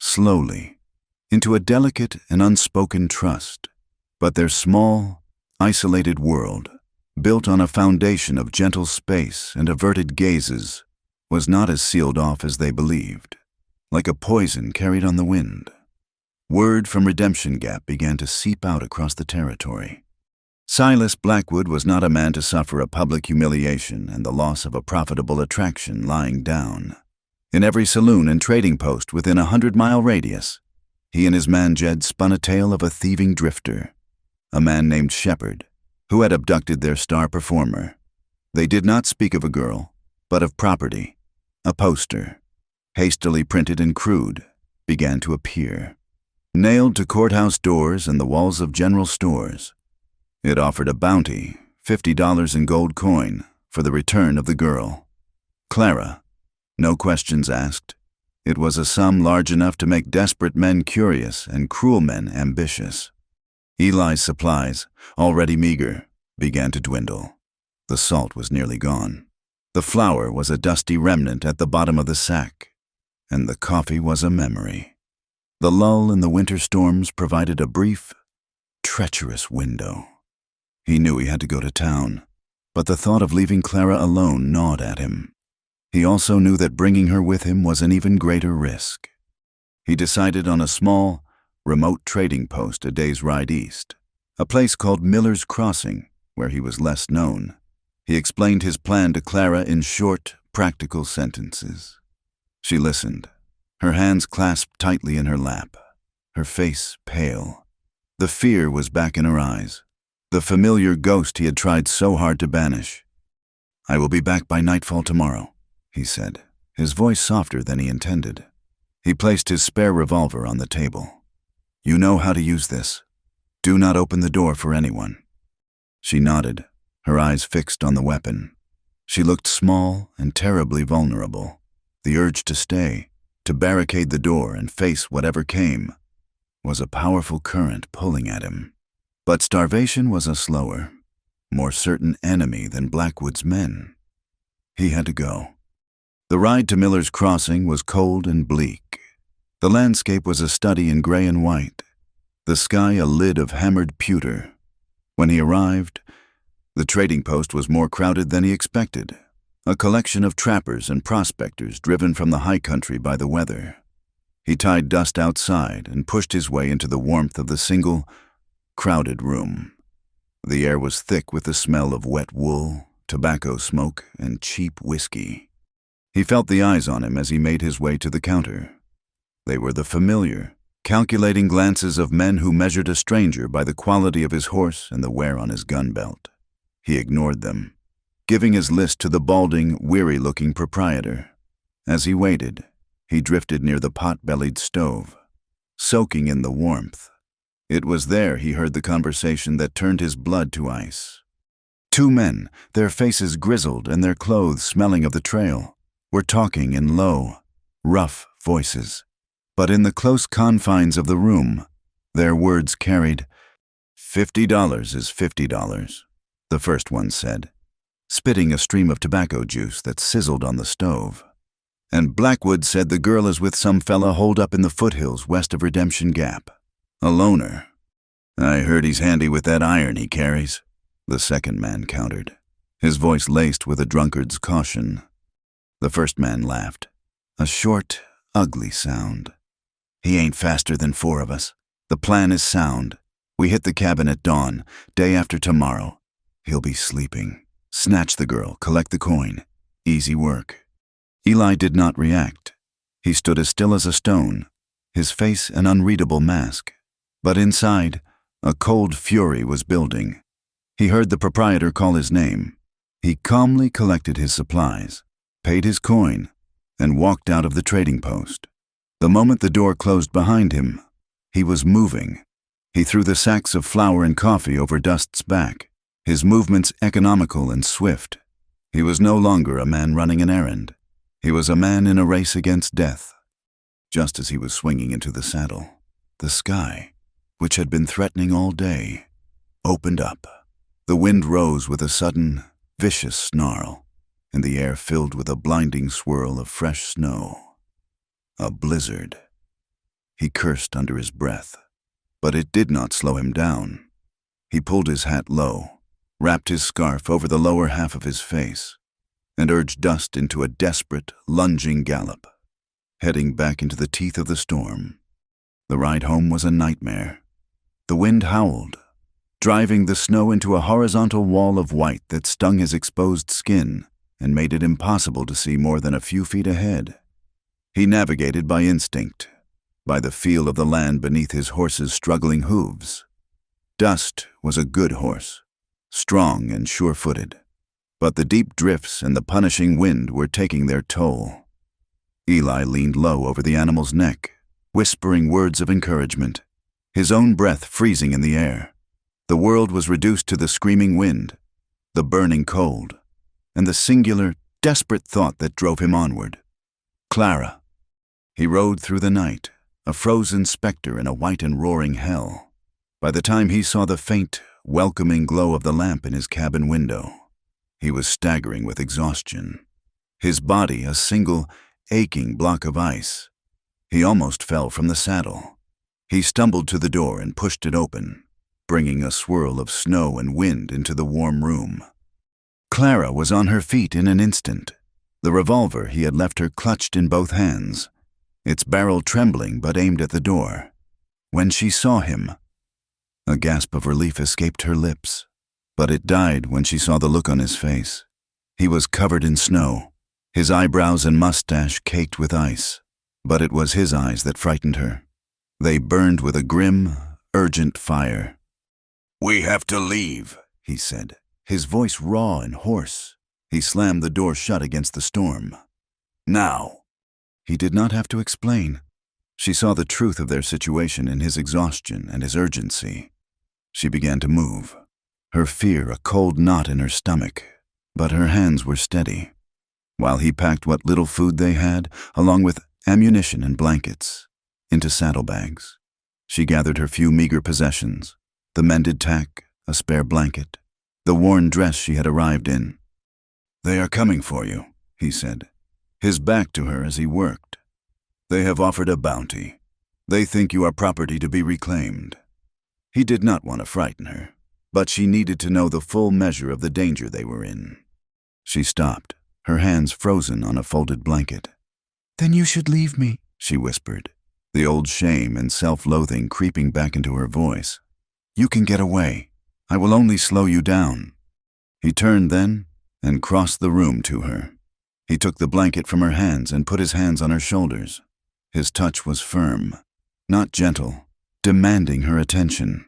slowly, into a delicate and unspoken trust. But their small, isolated world, built on a foundation of gentle space and averted gazes, was not as sealed off as they believed, like a poison carried on the wind. Word from Redemption Gap began to seep out across the territory. Silas Blackwood was not a man to suffer a public humiliation and the loss of a profitable attraction lying down. In every saloon and trading post within a 100-mile radius, he and his man Jed spun a tale of a thieving drifter, a man named Shepard, who had abducted their star performer. They did not speak of a girl, but of property. A poster, hastily printed and crude, began to appear, nailed to courthouse doors and the walls of general stores. It offered a bounty, $50 in gold coin, for the return of the girl. Clara, no questions asked. It was a sum large enough to make desperate men curious and cruel men ambitious. Eli's supplies, already meager, began to dwindle. The salt was nearly gone. The flour was a dusty remnant at the bottom of the sack, and the coffee was a memory. The lull in the winter storms provided a brief, treacherous window. He knew he had to go to town, but the thought of leaving Clara alone gnawed at him. He also knew that bringing her with him was an even greater risk. He decided on a small, remote trading post a day's ride east, a place called Miller's Crossing, where he was less known. He explained his plan to Clara in short, practical sentences. She listened, her hands clasped tightly in her lap, her face pale. The fear was back in her eyes, the familiar ghost he had tried so hard to banish. "I will be back by nightfall tomorrow," he said, his voice softer than he intended. He placed his spare revolver on the table. "You know how to use this. Do not open the door for anyone." She nodded, her eyes fixed on the weapon. She looked small and terribly vulnerable. The urge to stay, to barricade the door and face whatever came, was a powerful current pulling at him. But starvation was a slower, more certain enemy than Blackwood's men. He had to go. The ride to Miller's Crossing was cold and bleak. The landscape was a study in gray and white, the sky a lid of hammered pewter. When he arrived, the trading post was more crowded than he expected, a collection of trappers and prospectors driven from the high country by the weather. He tied dust outside and pushed his way into the warmth of the single, crowded room. The air was thick with the smell of wet wool, tobacco smoke, and cheap whiskey. He felt the eyes on him as he made his way to the counter. They were the familiar, calculating glances of men who measured a stranger by the quality of his horse and the wear on his gun belt. He ignored them, giving his list to the balding, weary-looking proprietor. As he waited, he drifted near the pot-bellied stove, soaking in the warmth. It was there he heard the conversation that turned his blood to ice. Two men, their faces grizzled and their clothes smelling of the trail, were talking in low, rough voices. But in the close confines of the room, their words carried, "$50 is $50, the first one said, spitting a stream of tobacco juice that sizzled on the stove. And Blackwood said the girl is with some fella holed up in the foothills west of Redemption Gap. A loner. I heard he's handy with that iron he carries, the second man countered, his voice laced with a drunkard's caution. The first man laughed, a short, ugly sound. He ain't faster than four of us. The plan is sound. We hit the cabin at dawn, day after tomorrow. He'll be sleeping. Snatch the girl, collect the coin. Easy work. Eli did not react. He stood as still as a stone, his face an unreadable mask. But inside, a cold fury was building. He heard the proprietor call his name. He calmly collected his supplies, paid his coin, and walked out of the trading post. The moment the door closed behind him, he was moving. He threw the sacks of flour and coffee over Dust's back, his movements economical and swift. He was no longer a man running an errand. He was a man in a race against death. Just as he was swinging into the saddle, the sky, which had been threatening all day, opened up. The wind rose with a sudden, vicious snarl, and the air filled with a blinding swirl of fresh snow. A blizzard. He cursed under his breath, but it did not slow him down. He pulled his hat low, wrapped his scarf over the lower half of his face, and urged Dust into a desperate, lunging gallop, heading back into the teeth of the storm. The ride home was a nightmare. The wind howled, driving the snow into a horizontal wall of white that stung his exposed skin and made it impossible to see more than a few feet ahead. He navigated by instinct, by the feel of the land beneath his horse's struggling hooves. Dust was a good horse, strong and sure-footed, but the deep drifts and the punishing wind were taking their toll. Eli leaned low over the animal's neck, whispering words of encouragement, his own breath freezing in the air. The world was reduced to the screaming wind, the burning cold, and the singular, desperate thought that drove him onward. Clara. He rode through the night, a frozen specter in a white and roaring hell. By the time he saw the faint, welcoming glow of the lamp in his cabin window, he was staggering with exhaustion, his body a single, aching block of ice. He almost fell from the saddle. He stumbled to the door and pushed it open, bringing a swirl of snow and wind into the warm room. Clara was on her feet in an instant, the revolver he had left her clutched in both hands, its barrel trembling but aimed at the door. When she saw him, a gasp of relief escaped her lips, but it died when she saw the look on his face. He was covered in snow, his eyebrows and mustache caked with ice, but it was his eyes that frightened her. They burned with a grim, urgent fire. "We have to leave," he said, his voice raw and hoarse. He slammed the door shut against the storm. "Now." He did not have to explain. She saw the truth of their situation in his exhaustion and his urgency. She began to move, her fear a cold knot in her stomach, but her hands were steady, while he packed what little food they had, along with ammunition and blankets, into saddlebags. She gathered her few meager possessions, the mended tack, a spare blanket, the worn dress she had arrived in. "They are coming for you," he said, his back to her as he worked. "They have offered a bounty. They think you are property to be reclaimed." He did not want to frighten her, but she needed to know the full measure of the danger they were in. She stopped, her hands frozen on a folded blanket. "Then you should leave me," she whispered, the old shame and self-loathing creeping back into her voice. "You can get away. I will only slow you down." He turned then and crossed the room to her. He took the blanket from her hands and put his hands on her shoulders. His touch was firm, not gentle, demanding her attention.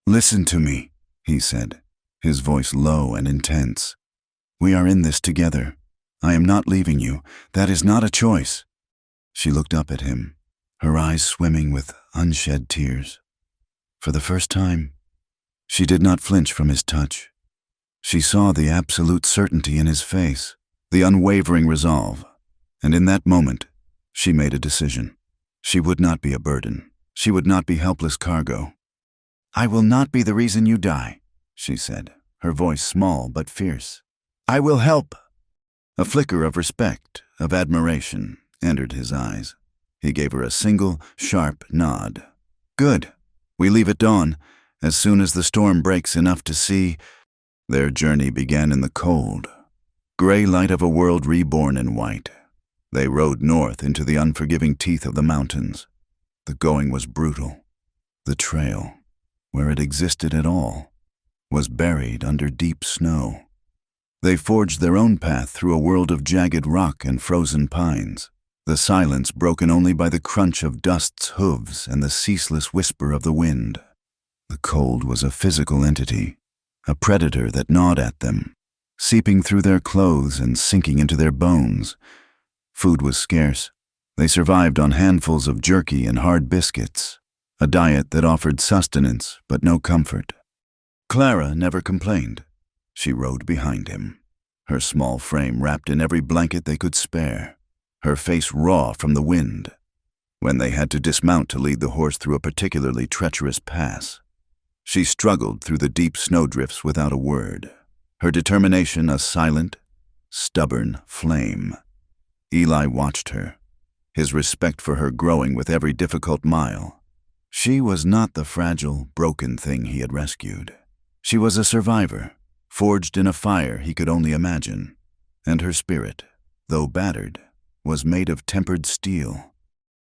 "Listen to me," he said, his voice low and intense. "We are in this together. I am not leaving you. That is not a choice." She looked up at him, her eyes swimming with unshed tears. For the first time, she did not flinch from his touch. She saw the absolute certainty in his face, the unwavering resolve, and in that moment, she made a decision. She would not be a burden. She would not be helpless cargo. "I will not be the reason you die," she said, her voice small but fierce. "I will help." A flicker of respect, of admiration, entered his eyes. He gave her a single, sharp nod. "Good. We leave at dawn, as soon as the storm breaks enough to see." Their journey began in the cold, gray light of a world reborn in white. They rode north into the unforgiving teeth of the mountains. The going was brutal. The trail, where it existed at all, was buried under deep snow. They forged their own path through a world of jagged rock and frozen pines, the silence broken only by the crunch of dust's hooves and the ceaseless whisper of the wind. The cold was a physical entity, a predator that gnawed at them, seeping through their clothes and sinking into their bones. Food was scarce. They survived on handfuls of jerky and hard biscuits, a diet that offered sustenance but no comfort. Clara never complained. She rode behind him, her small frame wrapped in every blanket they could spare, her face raw from the wind. When they had to dismount to lead the horse through a particularly treacherous pass, she struggled through the deep snowdrifts without a word, her determination a silent, stubborn flame. Eli watched her, his respect for her growing with every difficult mile. She was not the fragile, broken thing he had rescued. She was a survivor, forged in a fire he could only imagine, and her spirit, though battered, was made of tempered steel.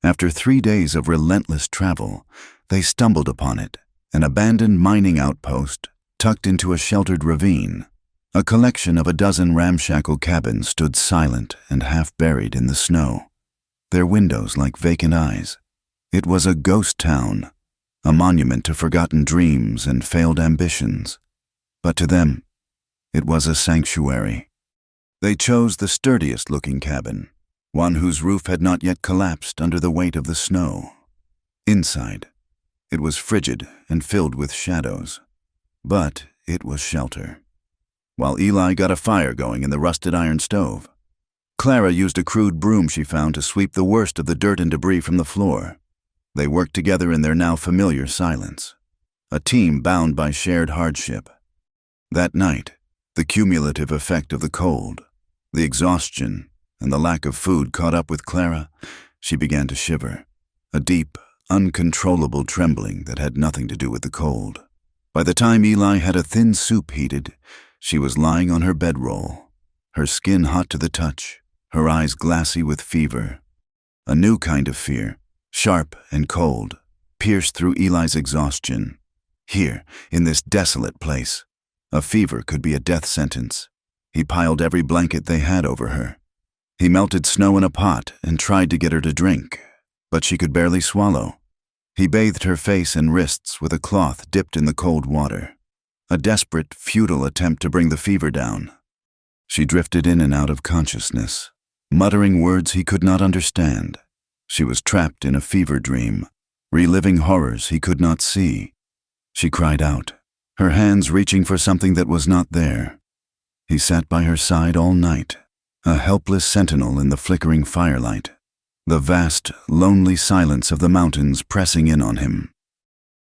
After 3 days of relentless travel, they stumbled upon it, an abandoned mining outpost tucked into a sheltered ravine. A collection of a dozen ramshackle cabins stood silent and half-buried in the snow, their windows like vacant eyes. It was a ghost town, a monument to forgotten dreams and failed ambitions. But to them, it was a sanctuary. They chose the sturdiest-looking cabin, one whose roof had not yet collapsed under the weight of the snow. Inside, it was frigid and filled with shadows, but it was shelter. While Eli got a fire going in the rusted iron stove, Clara used a crude broom she found to sweep the worst of the dirt and debris from the floor. They worked together in their now familiar silence, a team bound by shared hardship. That night, the cumulative effect of the cold, the exhaustion, and the lack of food caught up with Clara. She began to shiver, a deep, uncontrollable trembling that had nothing to do with the cold. By the time Eli had a thin soup heated, she was lying on her bedroll, her skin hot to the touch, her eyes glassy with fever. A new kind of fear, sharp and cold, pierced through Eli's exhaustion. Here, in this desolate place, a fever could be a death sentence. He piled every blanket they had over her. He melted snow in a pot and tried to get her to drink, but she could barely swallow. He bathed her face and wrists with a cloth dipped in the cold water, a desperate, futile attempt to bring the fever down. She drifted in and out of consciousness, muttering words he could not understand. She was trapped in a fever dream, reliving horrors he could not see. She cried out, her hands reaching for something that was not there. He sat by her side all night, a helpless sentinel in the flickering firelight, the vast, lonely silence of the mountains pressing in on him.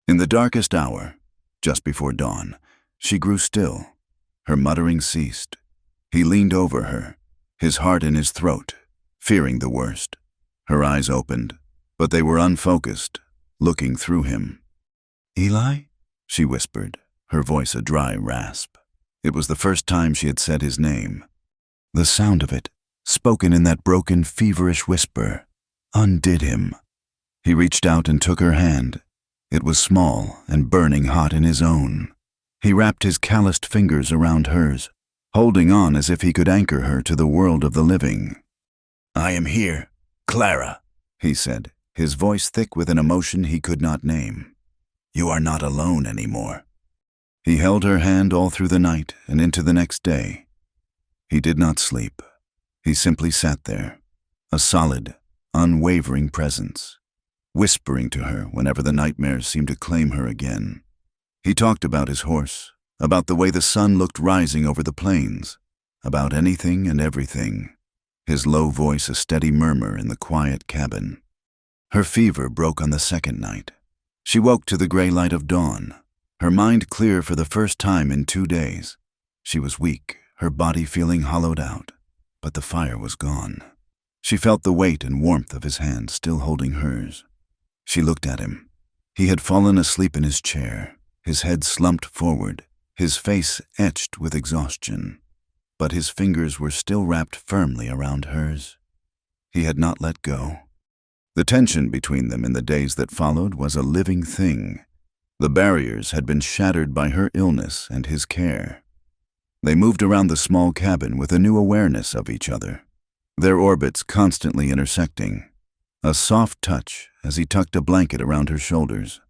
In the darkest hour, just before dawn, she grew still. Her muttering ceased. He leaned over her, his heart in his throat, fearing the worst. Her eyes opened, but they were unfocused, looking through him. "Eli?" she whispered, her voice a dry rasp. It was the first time she had said his name. The sound of it, spoken in that broken, feverish whisper, undid him. He reached out and took her hand. It was small and burning hot in his own. He wrapped his calloused fingers around hers, holding on as if he could anchor her to the world of the living. "I am here, Clara," he said, his voice thick with an emotion he could not name. "You are not alone anymore." He held her hand all through the night and into the next day. He did not sleep. He simply sat there, a solid, unwavering presence, whispering to her whenever the nightmares seemed to claim her again. He talked about his horse, about the way the sun looked rising over the plains, about anything and everything, his low voice a steady murmur in the quiet cabin. Her fever broke on the second night. She woke to the gray light of dawn, her mind clear for the first time in 2 days. She was weak, her body feeling hollowed out, but the fire was gone. She felt the weight and warmth of his hand still holding hers. She looked at him. He had fallen asleep in his chair, his head slumped forward, his face etched with exhaustion, but his fingers were still wrapped firmly around hers. He had not let go. The tension between them in the days that followed was a living thing. The barriers had been shattered by her illness and his care. They moved around the small cabin with a new awareness of each other, their orbits constantly intersecting. A soft touch as he tucked a blanket around her shoulders,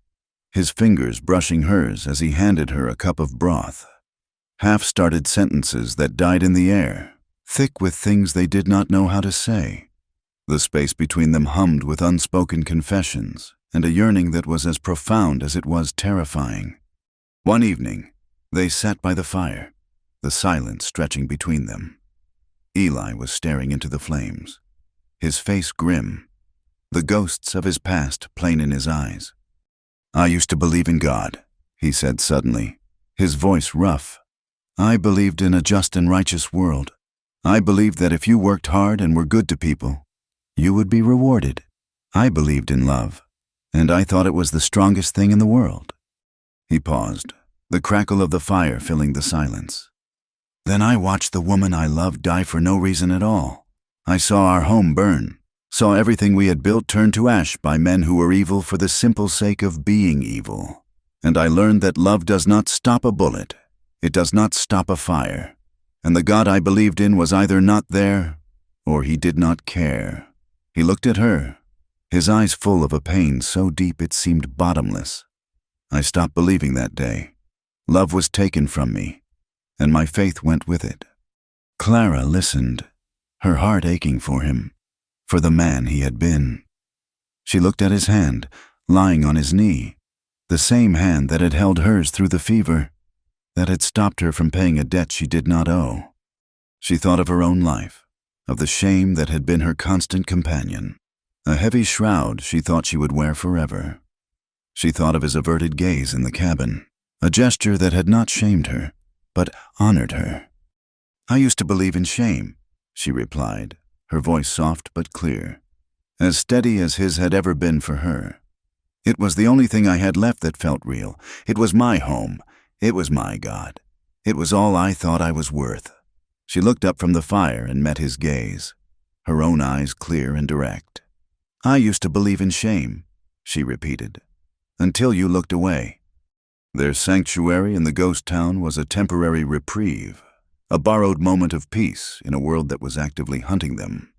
his fingers brushing hers as he handed her a cup of broth. Half-started sentences that died in the air, thick with things they did not know how to say. The space between them hummed with unspoken confessions and a yearning that was as profound as it was terrifying. One evening, they sat by the fire, the silence stretching between them. Eli was staring into the flames, his face grim, the ghosts of his past plain in his eyes. "I used to believe in God," he said suddenly, his voice rough. "I believed in a just and righteous world. I believed that if you worked hard and were good to people, you would be rewarded. I believed in love, and I thought it was the strongest thing in the world." He paused, the crackle of the fire filling the silence. "Then I watched the woman I loved die for no reason at all. I saw our home burn, saw everything we had built turn to ash by men who were evil for the simple sake of being evil. And I learned that love does not stop a bullet. It does not stop a fire. And the God I believed in was either not there, or he did not care." He looked at her, his eyes full of a pain so deep it seemed bottomless. "I stopped believing that day. Love was taken from me, and my faith went with it." Clara listened, her heart aching for him, for the man he had been. She looked at his hand, lying on his knee, the same hand that had held hers through the fever, that had stopped her from paying a debt she did not owe. She thought of her own life, of the shame that had been her constant companion, a heavy shroud she thought she would wear forever. She thought of his averted gaze in the cabin, a gesture that had not shamed her, but honored her. "I used to believe in shame," she replied, her voice soft but clear, as steady as his had ever been for her. "It was the only thing I had left that felt real. It was my home. It was my God. It was all I thought I was worth." She looked up from the fire and met his gaze, her own eyes clear and direct. "I used to believe in shame," she repeated, "until you looked away." Their sanctuary in the ghost town was a temporary reprieve, a borrowed moment of peace in a world that was actively hunting them.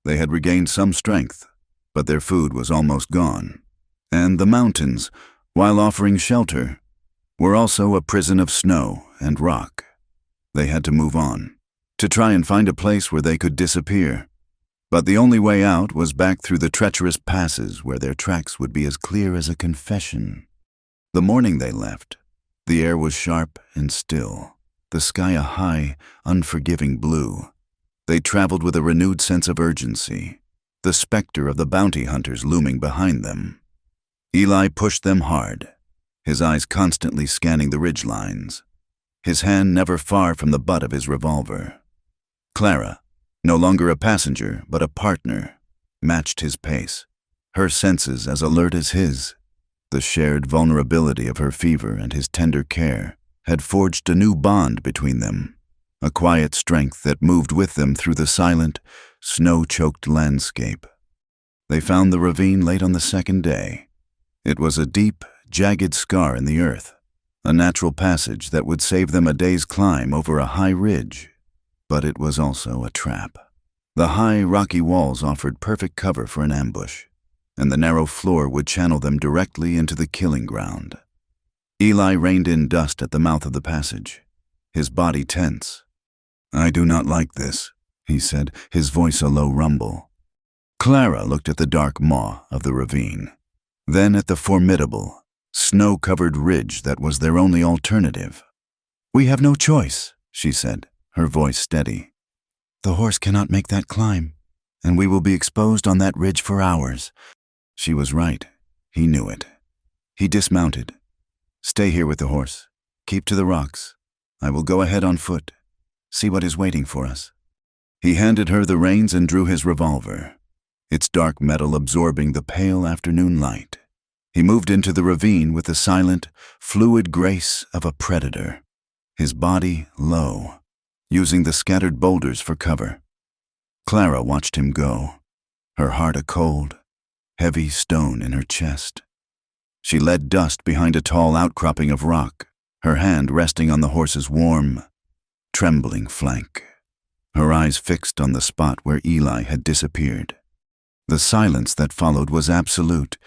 They had regained some strength, but their food was almost gone, and the mountains, while offering shelter, were also a prison of snow and rock. They had to move on, to try and find a place where they could disappear. But the only way out was back through the treacherous passes where their tracks would be as clear as a confession. The morning they left, the air was sharp and still, the sky a high, unforgiving blue. They traveled with a renewed sense of urgency, the specter of the bounty hunters looming behind them. Eli pushed them hard, his eyes constantly scanning the ridge lines, his hand never far from the butt of his revolver. Clara, no longer a passenger but a partner, matched his pace, her senses as alert as his. The shared vulnerability of her fever and his tender care had forged a new bond between them, a quiet strength that moved with them through the silent, snow-choked landscape. They found the ravine late on the second day. It was a deep, jagged scar in the earth, a natural passage that would save them a day's climb over a high ridge, but it was also a trap. The high, rocky walls offered perfect cover for an ambush, and the narrow floor would channel them directly into the killing ground. Eli reined in dust at the mouth of the passage, his body tense. "I do not like this," he said, his voice a low rumble. Clara looked at the dark maw of the ravine, then at the formidable, snow-covered ridge that was their only alternative. "We have no choice," she said, her voice steady. "The horse cannot make that climb, and we will be exposed on that ridge for hours." She was right. He knew it. He dismounted. "Stay here with the horse. Keep to the rocks. I will go ahead on foot. See what is waiting for us." He handed her the reins and drew his revolver, its dark metal absorbing the pale afternoon light. He moved into the ravine with the silent, fluid grace of a predator, his body low, using the scattered boulders for cover. Clara watched him go, her heart a cold, heavy stone in her chest. She led Dust behind a tall outcropping of rock, her hand resting on the horse's warm, trembling flank, her eyes fixed on the spot where Eli had disappeared. The silence that followed was absolute.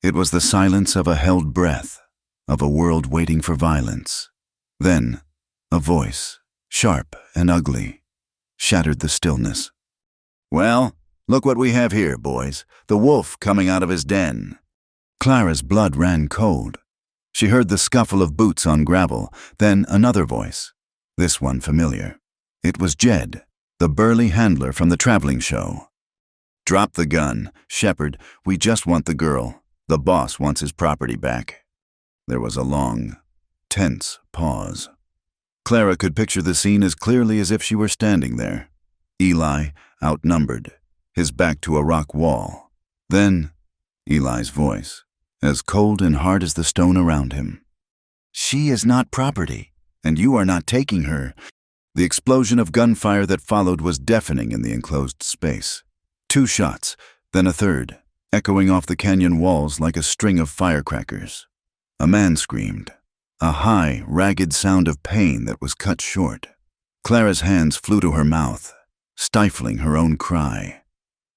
It was the silence of a held breath, of a world waiting for violence. Then, a voice, sharp and ugly, shattered the stillness. "Well, look what we have here, boys. The wolf coming out of his den." Clara's blood ran cold. She heard the scuffle of boots on gravel, then another voice, this one familiar. It was Jed, the burly handler from the traveling show. "Drop the gun, Shepherd. We just want the girl. The boss wants his property back." There was a long, tense pause. Clara could picture the scene as clearly as if she were standing there. Eli, outnumbered, his back to a rock wall. Then, Eli's voice, as cold and hard as the stone around him. "She is not property, and you are not taking her." The explosion of gunfire that followed was deafening in the enclosed space. 2 shots, then a third, echoing off the canyon walls like a string of firecrackers. A man screamed, a high, ragged sound of pain that was cut short. Clara's hands flew to her mouth, stifling her own cry.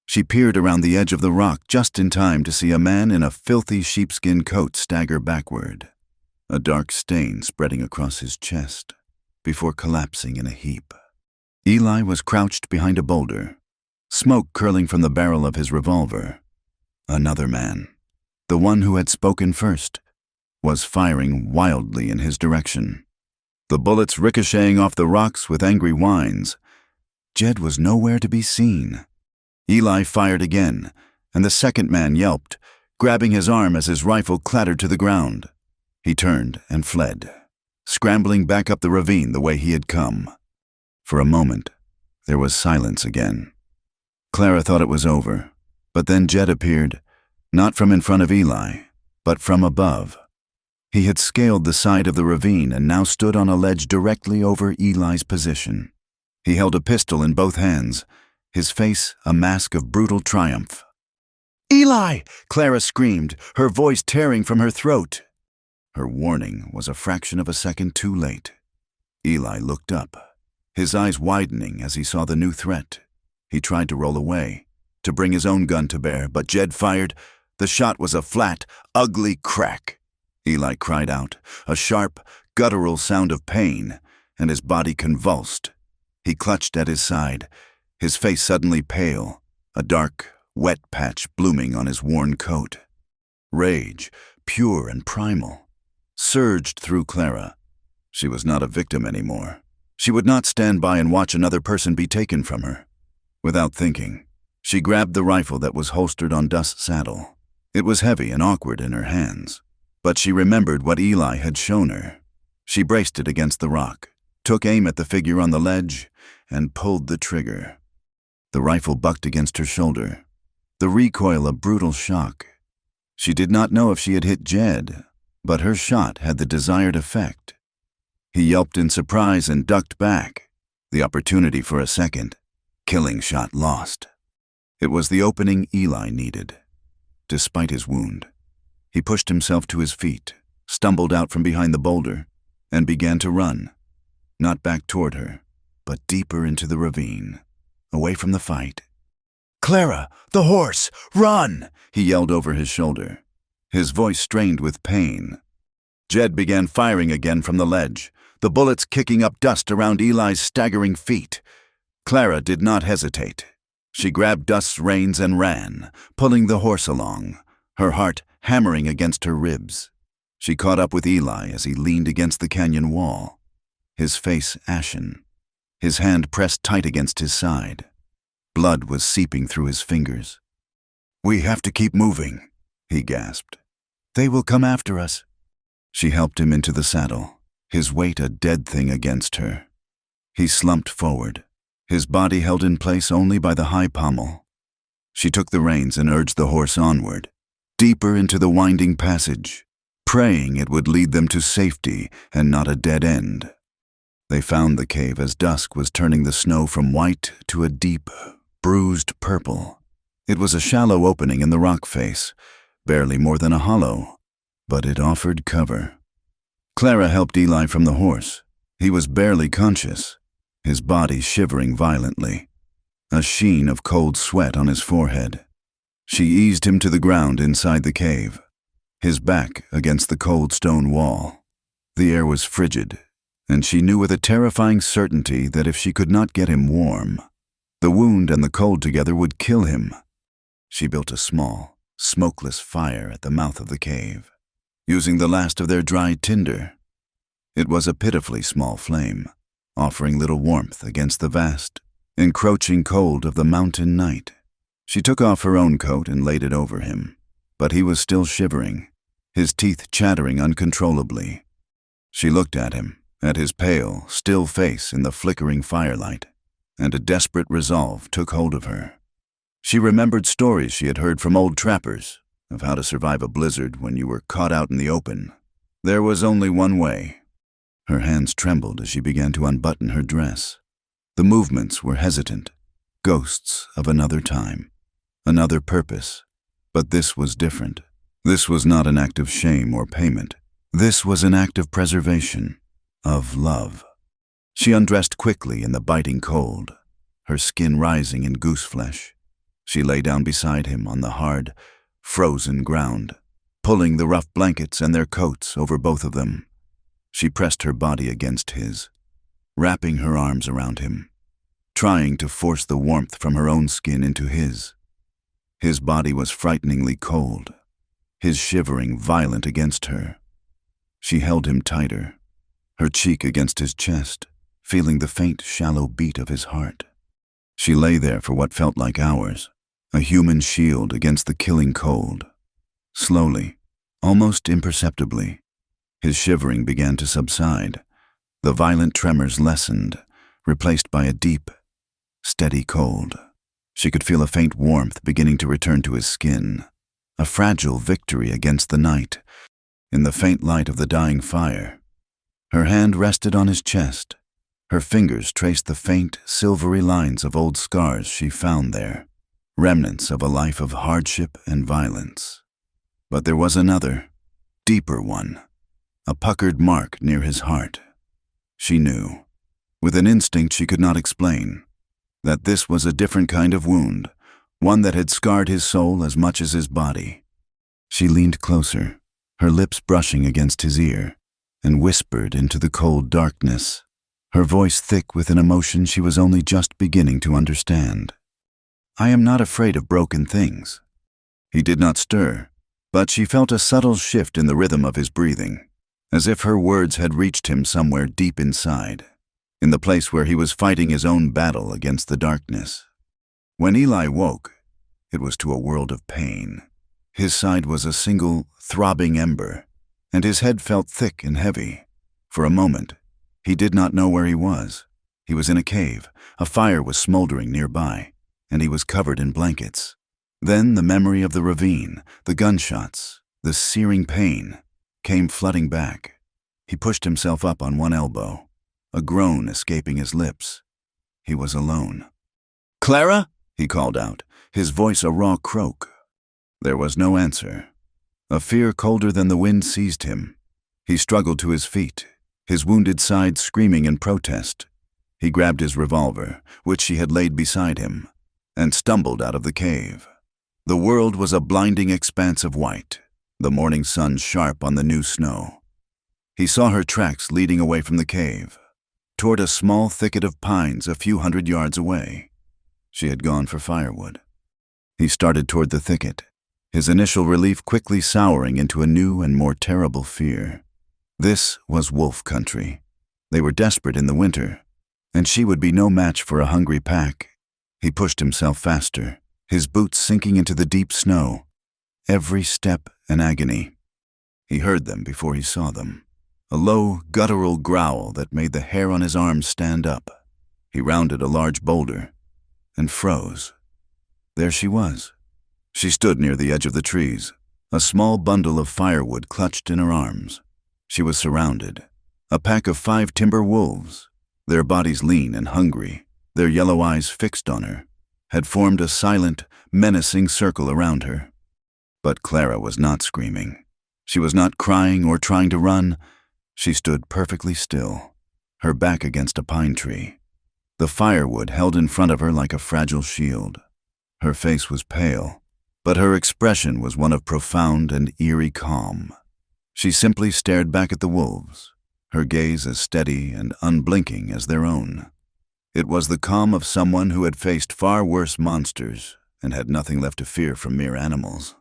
She peered around the edge of the rock just in time to see a man in a filthy sheepskin coat stagger backward, a dark stain spreading across his chest, before collapsing in a heap. Eli was crouched behind a boulder, smoke curling from the barrel of his revolver. Another man, the one who had spoken first, was firing wildly in his direction, the bullets ricocheting off the rocks with angry whines. Jed was nowhere to be seen. Eli fired again, and the second man yelped, grabbing his arm as his rifle clattered to the ground. He turned and fled, scrambling back up the ravine the way he had come. For a moment, there was silence again. Clara thought it was over, but then Jed appeared, not from in front of Eli, but from above. He had scaled the side of the ravine and now stood on a ledge directly over Eli's position. He held a pistol in both hands, his face a mask of brutal triumph. "Eli!" Clara screamed, her voice tearing from her throat. Her warning was a fraction of a second too late. Eli looked up, his eyes widening as he saw the new threat. He tried to roll away, to bring his own gun to bear, but Jed fired. The shot was a flat, ugly crack. Eli cried out, a sharp, guttural sound of pain, and his body convulsed. He clutched at his side, his face suddenly pale, a dark, wet patch blooming on his worn coat. Rage, pure and primal, surged through Clara. She was not a victim anymore. She would not stand by and watch another person be taken from her. Without thinking, she grabbed the rifle that was holstered on Dust's saddle. It was heavy and awkward in her hands, but she remembered what Eli had shown her. She braced it against the rock, took aim at the figure on the ledge, and pulled the trigger. The rifle bucked against her shoulder, the recoil a brutal shock. She did not know if she had hit Jed, but her shot had the desired effect. He yelped in surprise and ducked back, the opportunity for a second. Killing shot lost. It was the opening Eli needed. Despite his wound, he pushed himself to his feet, stumbled out from behind the boulder, and began to run, not back toward her, but deeper into the ravine, away from the fight. "Clara, the horse! Run!" he yelled over his shoulder, his voice strained with pain. Jed began firing again from the ledge, the bullets kicking up dust around Eli's staggering feet. Clara did not hesitate. She grabbed Dust's reins and ran, pulling the horse along, her heart hammering against her ribs. She caught up with Eli as he leaned against the canyon wall, his face ashen, his hand pressed tight against his side. Blood was seeping through his fingers. "We have to keep moving," he gasped. "They will come after us." She helped him into the saddle, his weight a dead thing against her. He slumped forward, his body held in place only by the high pommel. She took the reins and urged the horse onward, deeper into the winding passage, praying it would lead them to safety and not a dead end. They found the cave as dusk was turning the snow from white to a deep, bruised purple. It was a shallow opening in the rock face, barely more than a hollow, but it offered cover. Clara helped Eli from the horse. He was barely conscious, his body shivering violently, a sheen of cold sweat on his forehead. She eased him to the ground inside the cave, his back against the cold stone wall. The air was frigid, and she knew with a terrifying certainty that if she could not get him warm, the wound and the cold together would kill him. She built a small, smokeless fire at the mouth of the cave, using the last of their dry tinder. It was a pitifully small flame, offering little warmth against the vast, encroaching cold of the mountain night. She took off her own coat and laid it over him, but he was still shivering, his teeth chattering uncontrollably. She looked at him, at his pale, still face in the flickering firelight, and a desperate resolve took hold of her. She remembered stories she had heard from old trappers of how to survive a blizzard when you were caught out in the open. There was only one way. Her hands trembled as she began to unbutton her dress. The movements were hesitant, ghosts of another time, another purpose. But this was different. This was not an act of shame or payment. This was an act of preservation, of love. She undressed quickly in the biting cold, her skin rising in goose flesh. She lay down beside him on the hard, frozen ground, pulling the rough blankets and their coats over both of them. She pressed her body against his, wrapping her arms around him, trying to force the warmth from her own skin into his. His body was frighteningly cold, his shivering violent against her. She held him tighter, her cheek against his chest, feeling the faint, shallow beat of his heart. She lay there for what felt like hours, a human shield against the killing cold. Slowly, almost imperceptibly, his shivering began to subside. The violent tremors lessened, replaced by a deep, steady cold. She could feel a faint warmth beginning to return to his skin, a fragile victory against the night. In the faint light of the dying fire, her hand rested on his chest. Her fingers traced the faint, silvery lines of old scars she found there, remnants of a life of hardship and violence. But there was another, deeper one, a puckered mark near his heart. She knew, with an instinct she could not explain, that this was a different kind of wound, one that had scarred his soul as much as his body. She leaned closer, her lips brushing against his ear, and whispered into the cold darkness, her voice thick with an emotion she was only just beginning to understand. "I am not afraid of broken things." He did not stir, but she felt a subtle shift in the rhythm of his breathing, as if her words had reached him somewhere deep inside, in the place where he was fighting his own battle against the darkness. When Eli woke, it was to a world of pain. His side was a single, throbbing ember, and his head felt thick and heavy. For a moment, he did not know where he was. He was in a cave, a fire was smoldering nearby, and he was covered in blankets. Then the memory of the ravine, the gunshots, the searing pain, came flooding back. He pushed himself up on one elbow, a groan escaping his lips. He was alone. "Clara?" he called out, his voice a raw croak. There was no answer. A fear colder than the wind seized him. He struggled to his feet, his wounded side screaming in protest. He grabbed his revolver, which she had laid beside him, and stumbled out of the cave. The world was a blinding expanse of white, the morning sun sharp on the new snow. He saw her tracks leading away from the cave, toward a small thicket of pines a few hundred yards away. She had gone for firewood. He started toward the thicket, his initial relief quickly souring into a new and more terrible fear. This was wolf country. They were desperate in the winter, and she would be no match for a hungry pack. He pushed himself faster, his boots sinking into the deep snow, every step an agony. He heard them before he saw them, a low, guttural growl that made the hair on his arms stand up. He rounded a large boulder and froze. There she was. She stood near the edge of the trees, a small bundle of firewood clutched in her arms. She was surrounded. A pack of 5 timber wolves, their bodies lean and hungry, their yellow eyes fixed on her, had formed a silent, menacing circle around her. But Clara was not screaming. She was not crying or trying to run. She stood perfectly still, her back against a pine tree, the firewood held in front of her like a fragile shield. Her face was pale, but her expression was one of profound and eerie calm. She simply stared back at the wolves, her gaze as steady and unblinking as their own. It was the calm of someone who had faced far worse monsters and had nothing left to fear from mere animals.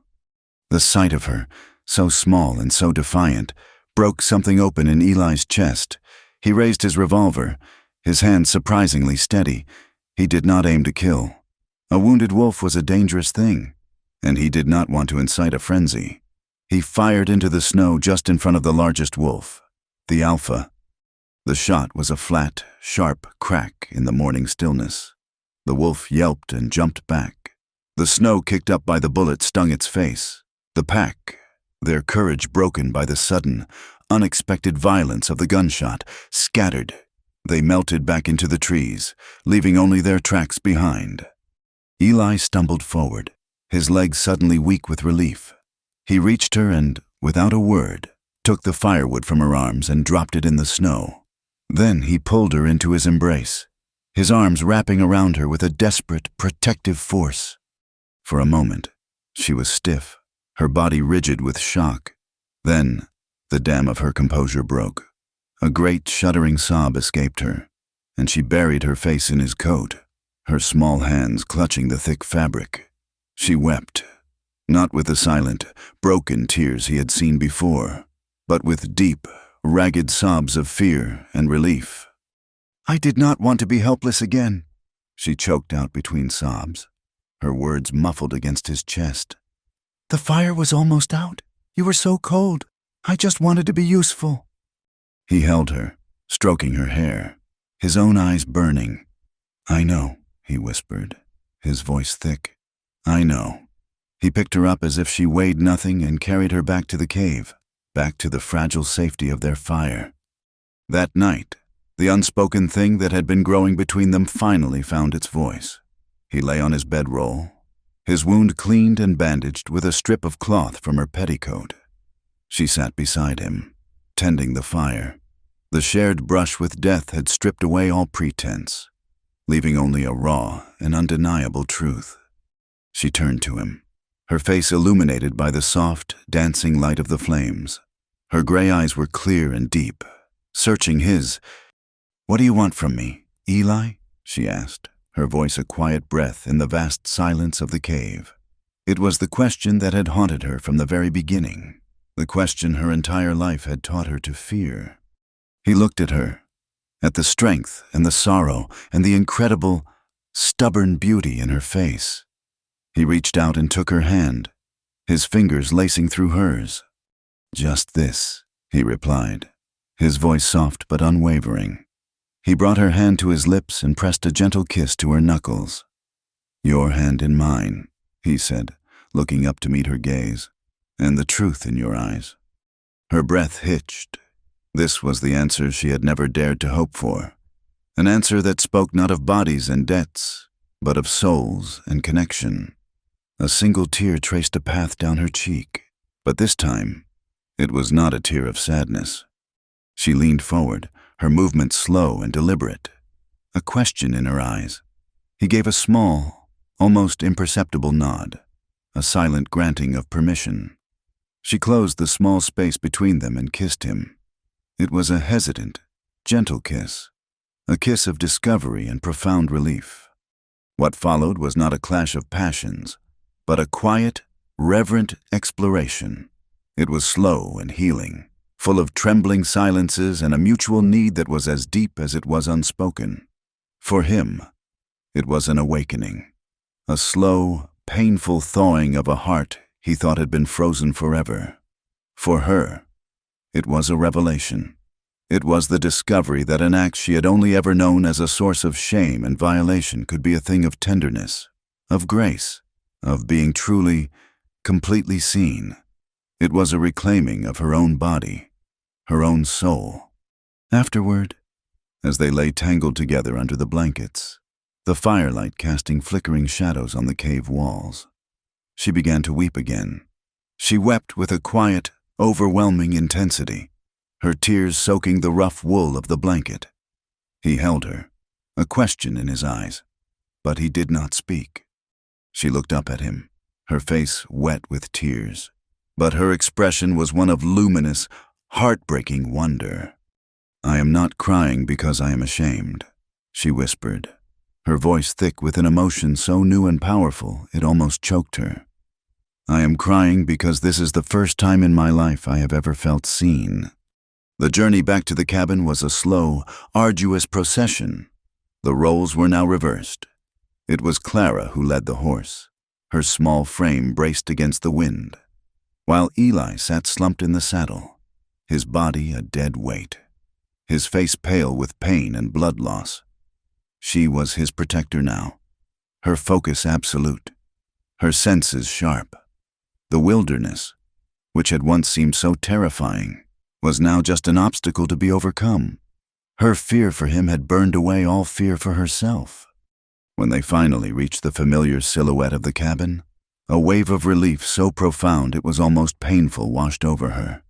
The sight of her, so small and so defiant, broke something open in Eli's chest. He raised his revolver, his hand surprisingly steady. He did not aim to kill. A wounded wolf was a dangerous thing, and he did not want to incite a frenzy. He fired into the snow just in front of the largest wolf, the alpha. The shot was a flat, sharp crack in the morning stillness. The wolf yelped and jumped back. The snow kicked up by the bullet stung its face. The pack, their courage broken by the sudden, unexpected violence of the gunshot, scattered. They melted back into the trees, leaving only their tracks behind. Eli stumbled forward, his legs suddenly weak with relief. He reached her and, without a word, took the firewood from her arms and dropped it in the snow. Then he pulled her into his embrace, his arms wrapping around her with a desperate, protective force. For a moment, she was stiff, her body rigid with shock. Then, the dam of her composure broke. A great shuddering sob escaped her, and she buried her face in his coat, her small hands clutching the thick fabric. She wept, not with the silent, broken tears he had seen before, but with deep, ragged sobs of fear and relief. "I did not want to be helpless again," she choked out between sobs, her words muffled against his chest. "The fire was almost out. You were so cold. I just wanted to be useful." He held her, stroking her hair, his own eyes burning. "I know," he whispered, his voice thick. "I know." He picked her up as if she weighed nothing and carried her back to the cave, back to the fragile safety of their fire. That night, the unspoken thing that had been growing between them finally found its voice. He lay on his bedroll, his wound cleaned and bandaged with a strip of cloth from her petticoat. She sat beside him, tending the fire. The shared brush with death had stripped away all pretense, leaving only a raw and undeniable truth. She turned to him, her face illuminated by the soft, dancing light of the flames. Her gray eyes were clear and deep, searching his. "What do you want from me, Eli?" she asked, her voice a quiet breath in the vast silence of the cave. It was the question that had haunted her from the very beginning, the question her entire life had taught her to fear. He looked at her, at the strength and the sorrow and the incredible, stubborn beauty in her face. He reached out and took her hand, his fingers lacing through hers. "Just this," he replied, his voice soft but unwavering. He brought her hand to his lips and pressed a gentle kiss to her knuckles. "Your hand in mine," he said, looking up to meet her gaze, "and the truth in your eyes." Her breath hitched. This was the answer she had never dared to hope for, an answer that spoke not of bodies and debts, but of souls and connection. A single tear traced a path down her cheek, but this time, it was not a tear of sadness. She leaned forward, her movements slow and deliberate, a question in her eyes. He gave a small, almost imperceptible nod, a silent granting of permission. She closed the small space between them and kissed him. It was a hesitant, gentle kiss, a kiss of discovery and profound relief. What followed was not a clash of passions, but a quiet, reverent exploration. It was slow and healing, full of trembling silences and a mutual need that was as deep as it was unspoken. For him, it was an awakening, a slow, painful thawing of a heart he thought had been frozen forever. For her, it was a revelation. It was the discovery that an act she had only ever known as a source of shame and violation could be a thing of tenderness, of grace, of being truly, completely seen. It was a reclaiming of her own body, her own soul. Afterward, as they lay tangled together under the blankets, the firelight casting flickering shadows on the cave walls, she began to weep again. She wept with a quiet, overwhelming intensity, her tears soaking the rough wool of the blanket. He held her, a question in his eyes, but he did not speak. She looked up at him, her face wet with tears, but her expression was one of luminous, heartbreaking wonder. "I am not crying because I am ashamed," she whispered, her voice thick with an emotion so new and powerful it almost choked her. "I am crying because this is the first time in my life I have ever felt seen." The journey back to the cabin was a slow, arduous procession. The roles were now reversed. It was Clara who led the horse, her small frame braced against the wind, while Eli sat slumped in the saddle, his body a dead weight, his face pale with pain and blood loss. She was his protector now, her focus absolute, her senses sharp. The wilderness, which had once seemed so terrifying, was now just an obstacle to be overcome. Her fear for him had burned away all fear for herself. When they finally reached the familiar silhouette of the cabin, a wave of relief so profound it was almost painful washed over her.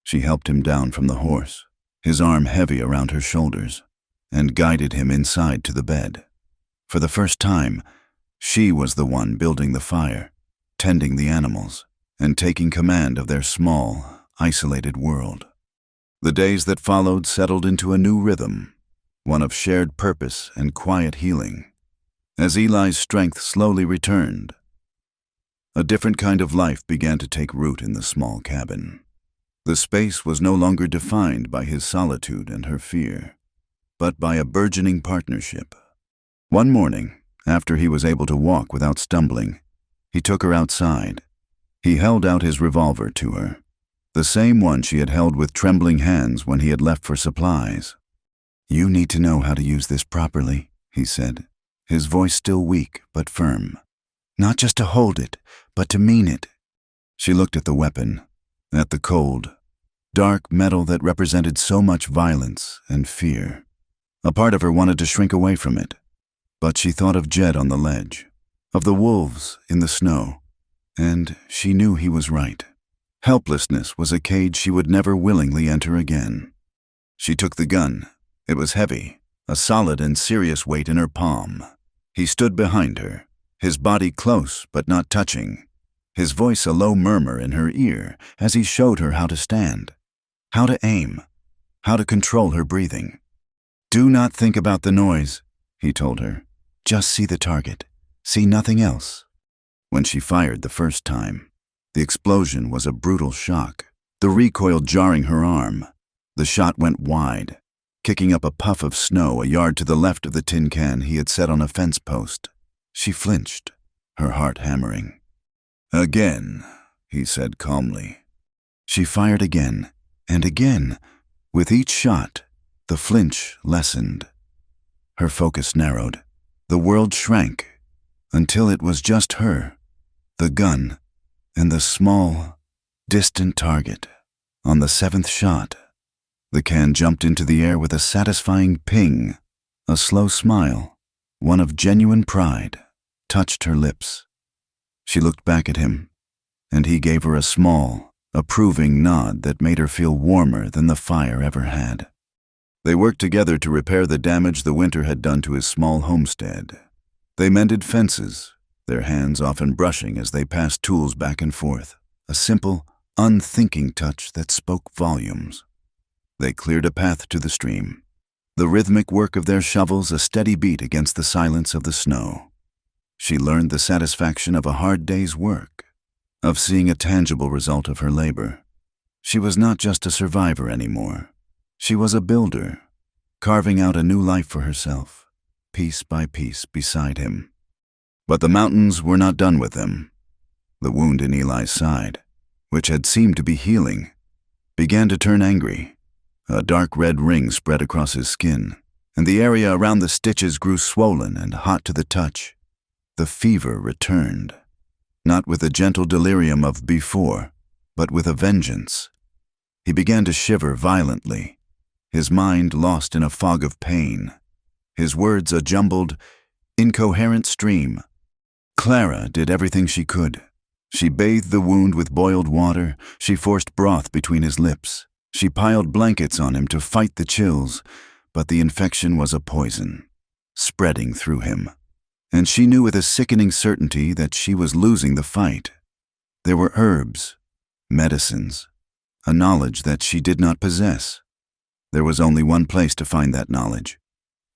She helped him down from the horse, his arm heavy around her shoulders, and guided him inside to the bed. For the first time, she was the one building the fire, tending the animals, and taking command of their small, isolated world. The days that followed settled into a new rhythm, one of shared purpose and quiet healing. As Eli's strength slowly returned, a different kind of life began to take root in the small cabin. The space was no longer defined by his solitude and her fear, but by a burgeoning partnership. One morning, after he was able to walk without stumbling, he took her outside. He held out his revolver to her, the same one she had held with trembling hands when he had left for supplies. "You need to know how to use this properly," he said, his voice still weak but firm. "Not just to hold it, but to mean it." She looked at the weapon, at the cold, dark metal that represented so much violence and fear. A part of her wanted to shrink away from it, but she thought of Jed on the ledge, of the wolves in the snow, and she knew he was right. Helplessness was a cage she would never willingly enter again. She took the gun. It was heavy, a solid and serious weight in her palm. He stood behind her, his body close but not touching, his voice a low murmur in her ear as he showed her how to stand, how to aim, how to control her breathing. "Do not think about the noise," he told her. "Just see the target. See nothing else." When she fired the first time, the explosion was a brutal shock, the recoil jarring her arm. The shot went wide, kicking up a puff of snow a yard to the left of the tin can he had set on a fence post. She flinched, her heart hammering. "Again," he said calmly. She fired again, and again. With each shot, the flinch lessened. Her focus narrowed. The world shrank, until it was just her, the gun, and the small, distant target. On the 7th shot, the can jumped into the air with a satisfying ping. A slow smile, one of genuine pride, touched her lips. She looked back at him, and he gave her a small, approving nod that made her feel warmer than the fire ever had. They worked together to repair the damage the winter had done to his small homestead. They mended fences, their hands often brushing as they passed tools back and forth, a simple, unthinking touch that spoke volumes. They cleared a path to the stream, the rhythmic work of their shovels a steady beat against the silence of the snow. She learned the satisfaction of a hard day's work, of seeing a tangible result of her labor. She was not just a survivor anymore. She was a builder, carving out a new life for herself, piece by piece beside him. But the mountains were not done with them. The wound in Eli's side, which had seemed to be healing, began to turn angry. A dark red ring spread across his skin, and the area around the stitches grew swollen and hot to the touch. The fever returned, not with the gentle delirium of before, but with a vengeance. He began to shiver violently, his mind lost in a fog of pain, his words a jumbled, incoherent stream. Clara did everything she could. She bathed the wound with boiled water, she forced broth between his lips. She piled blankets on him to fight the chills, but the infection was a poison, spreading through him. And she knew with a sickening certainty that she was losing the fight. There were herbs, medicines, a knowledge that she did not possess. There was only one place to find that knowledge: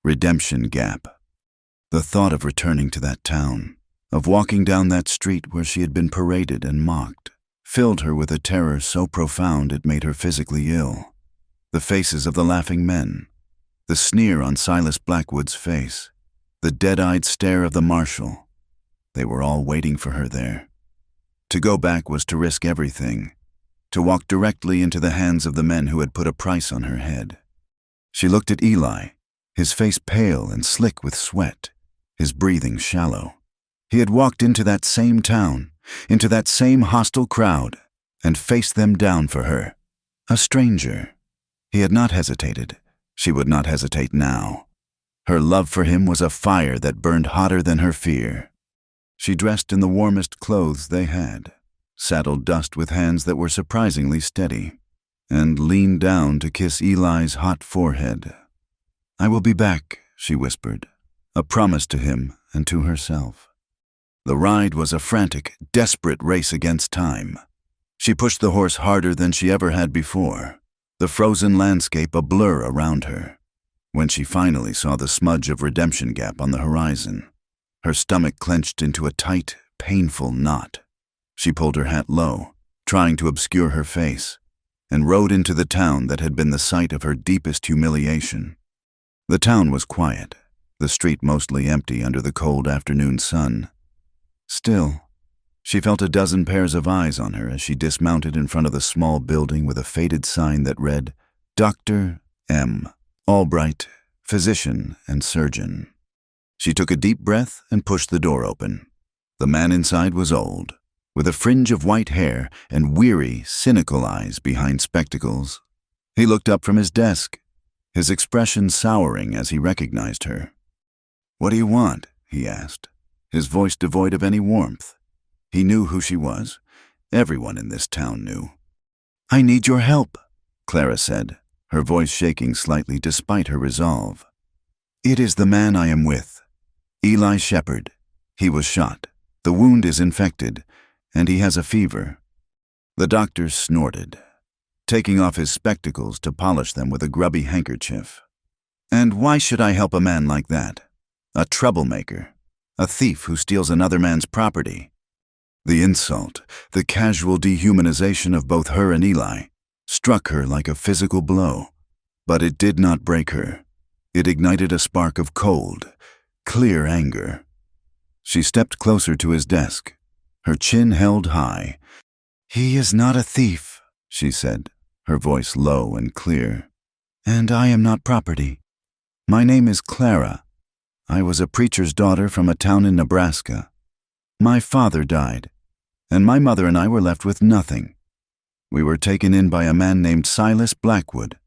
Redemption Gap. The thought of returning to that town, of walking down that street where she had been paraded and mocked, filled her with a terror so profound it made her physically ill. The faces of the laughing men, the sneer on Silas Blackwood's face, the dead-eyed stare of the marshal, they were all waiting for her there. To go back was to risk everything, to walk directly into the hands of the men who had put a price on her head. She looked at Eli, his face pale and slick with sweat, his breathing shallow. He had walked into that same town, into that same hostile crowd, and faced them down for her. A stranger. He had not hesitated. She would not hesitate now. Her love for him was a fire that burned hotter than her fear. She dressed in the warmest clothes they had, saddled dust with hands that were surprisingly steady, and leaned down to kiss Eli's hot forehead. "I will be back," she whispered, a promise to him and to herself. The ride was a frantic, desperate race against time. She pushed the horse harder than she ever had before, the frozen landscape a blur around her. When she finally saw the smudge of Redemption Gap on the horizon, her stomach clenched into a tight, painful knot. She pulled her hat low, trying to obscure her face, and rode into the town that had been the site of her deepest humiliation. The town was quiet, the street mostly empty under the cold afternoon sun. Still, she felt a dozen pairs of eyes on her as she dismounted in front of the small building with a faded sign that read, Dr. M. Albright, physician and surgeon. She took a deep breath and pushed the door open. The man inside was old, with a fringe of white hair and weary, cynical eyes behind spectacles. He looked up from his desk, his expression souring as he recognized her. "What do you want?" he asked, his voice devoid of any warmth. He knew who she was. Everyone in this town knew. "I need your help," Clara said, her voice shaking slightly despite her resolve. "It is the man I am with, Eli Shepherd. He was shot. The wound is infected, and he has a fever." The doctor snorted, taking off his spectacles to polish them with a grubby handkerchief. "And why should I help a man like that? A troublemaker, a thief who steals another man's property." The insult, the casual dehumanization of both her and Eli, struck her like a physical blow. But it did not break her. It ignited a spark of cold, clear anger. She stepped closer to his desk, her chin held high. "He is not a thief," she said, her voice low and clear. "And I am not property. My name is Clara. I was a preacher's daughter from a town in Nebraska. My father died, and my mother and I were left with nothing. We were taken in by a man named Silas Blackwood,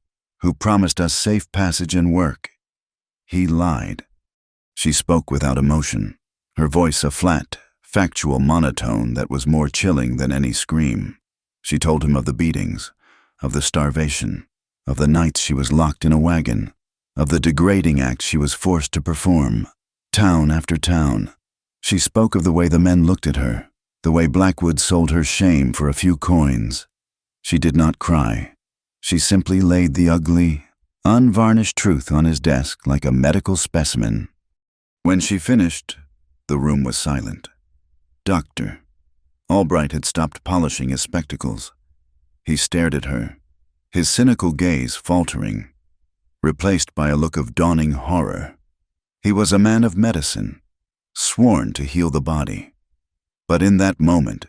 who promised us safe passage and work. He lied." She spoke without emotion, her voice a flat, factual monotone that was more chilling than any scream. She told him of the beatings, of the starvation, of the nights she was locked in a wagon, of the degrading acts she was forced to perform, town after town. She spoke of the way the men looked at her, the way Blackwood sold her shame for a few coins. She did not cry. She simply laid the ugly, unvarnished truth on his desk like a medical specimen. When she finished, the room was silent. Doctor. Albright had stopped polishing his spectacles. He stared at her, his cynical gaze faltering, replaced by a look of dawning horror. He was a man of medicine, sworn to heal the body. But in that moment,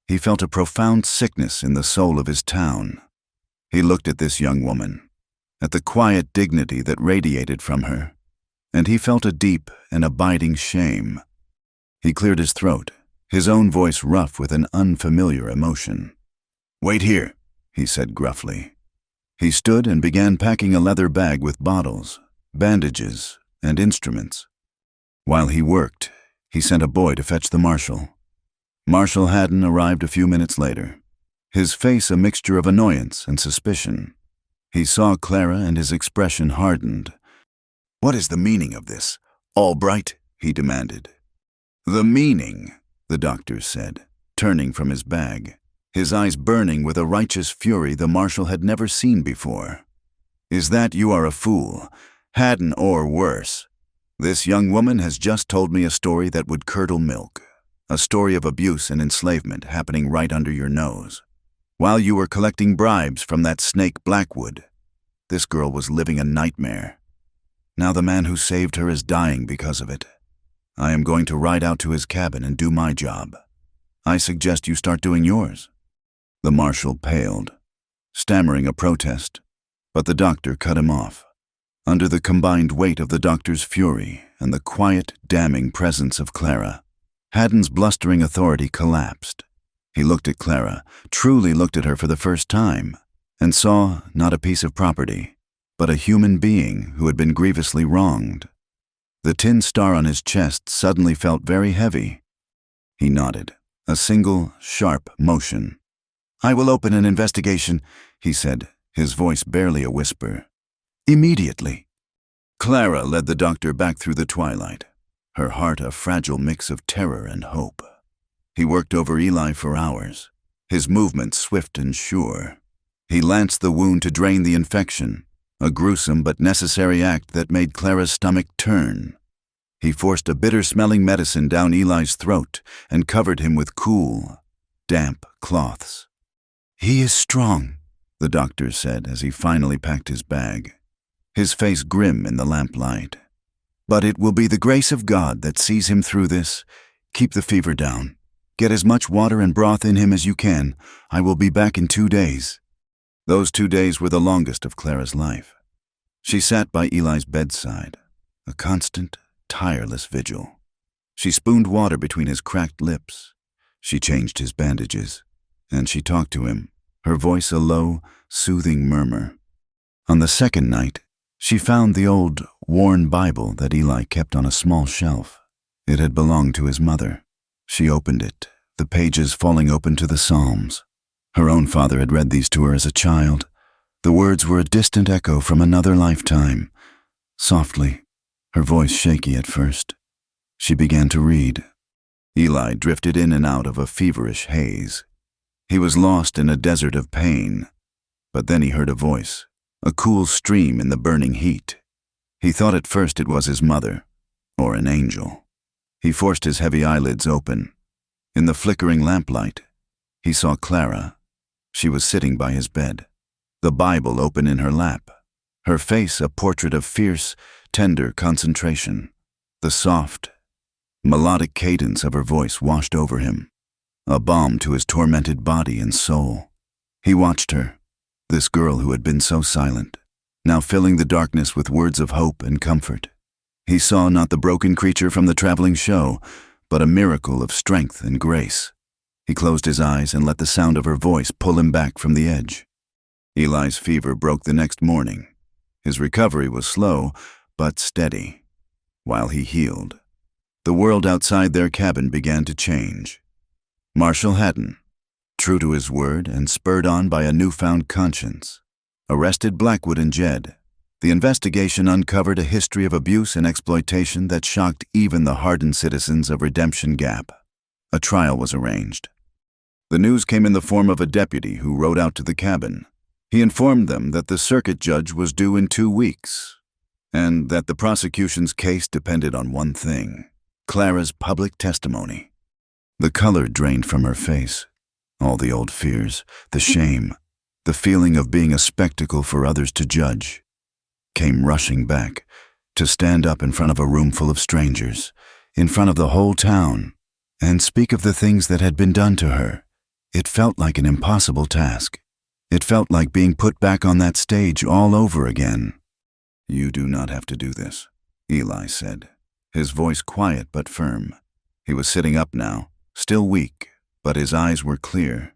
he felt a profound sickness in the soul of his town. He looked at this young woman, at the quiet dignity that radiated from her, and he felt a deep and abiding shame. He cleared his throat, his own voice rough with an unfamiliar emotion. "Wait here," he said gruffly. He stood and began packing a leather bag with bottles, bandages, and instruments. While he worked, he sent a boy to fetch the marshal. Marshal Haddon arrived a few minutes later, his face a mixture of annoyance and suspicion. He saw Clara and his expression hardened. "What is the meaning of this, Albright?" he demanded. "The meaning," the doctor said, turning from his bag, his eyes burning with a righteous fury the marshal had never seen before, "is that you are a fool, Haddon or worse. This young woman has just told me a story that would curdle milk, a story of abuse and enslavement happening right under your nose. While you were collecting bribes from that snake Blackwood, this girl was living a nightmare. Now the man who saved her is dying because of it. I am going to ride out to his cabin and do my job. I suggest you start doing yours." The marshal paled, stammering a protest, but the doctor cut him off. Under the combined weight of the doctor's fury and the quiet, damning presence of Clara, Haddon's blustering authority collapsed. He looked at Clara, truly looked at her for the first time, and saw not a piece of property, but a human being who had been grievously wronged. The tin star on his chest suddenly felt very heavy. He nodded, a single, sharp motion. "I will open an investigation," he said, his voice barely a whisper. "Immediately." Clara led the doctor back through the twilight, her heart a fragile mix of terror and hope. He worked over Eli for hours, his movements swift and sure. He lanced the wound to drain the infection, a gruesome but necessary act that made Clara's stomach turn. He forced a bitter-smelling medicine down Eli's throat and covered him with cool, damp cloths. "He is strong," the doctor said as he finally packed his bag, his face grim in the lamplight. "But it will be the grace of God that sees him through this. Keep the fever down. Get as much water and broth in him as you can. I will be back in 2 days." Those 2 days were the longest of Clara's life. She sat by Eli's bedside, a constant, tireless vigil. She spooned water between his cracked lips. She changed his bandages, and she talked to him, her voice a low, soothing murmur. On the second night, she found the old, worn Bible that Eli kept on a small shelf. It had belonged to his mother. She opened it, the pages falling open to the Psalms. Her own father had read these to her as a child. The words were a distant echo from another lifetime. Softly, her voice shaky at first, she began to read. Eli drifted in and out of a feverish haze. He was lost in a desert of pain. But then he heard a voice, a cool stream in the burning heat. He thought at first it was his mother, or an angel. He forced his heavy eyelids open. In the flickering lamplight, he saw Clara. She was sitting by his bed, the Bible open in her lap, her face a portrait of fierce, tender concentration. The soft, melodic cadence of her voice washed over him, a balm to his tormented body and soul. He watched her, this girl who had been so silent, now filling the darkness with words of hope and comfort. He saw not the broken creature from the traveling show, but a miracle of strength and grace. He closed his eyes and let the sound of her voice pull him back from the edge. Eli's fever broke the next morning. His recovery was slow, but steady. While he healed, the world outside their cabin began to change. Marshal Haddon, true to his word and spurred on by a newfound conscience, arrested Blackwood and Jed. The investigation uncovered a history of abuse and exploitation that shocked even the hardened citizens of Redemption Gap. A trial was arranged. The news came in the form of a deputy who rode out to the cabin, He informed them that the circuit judge was due in 2 weeks, and that the prosecution's case depended on one thing: Clara's public testimony. The color drained from her face. All the old fears, the shame, the feeling of being a spectacle for others to judge, came rushing back, to stand up in front of a room full of strangers, in front of the whole town, and speak of the things that had been done to her. It felt like an impossible task. It felt like being put back on that stage all over again. "You do not have to do this," Eli said, his voice quiet but firm. He was sitting up now, still weak, but his eyes were clear.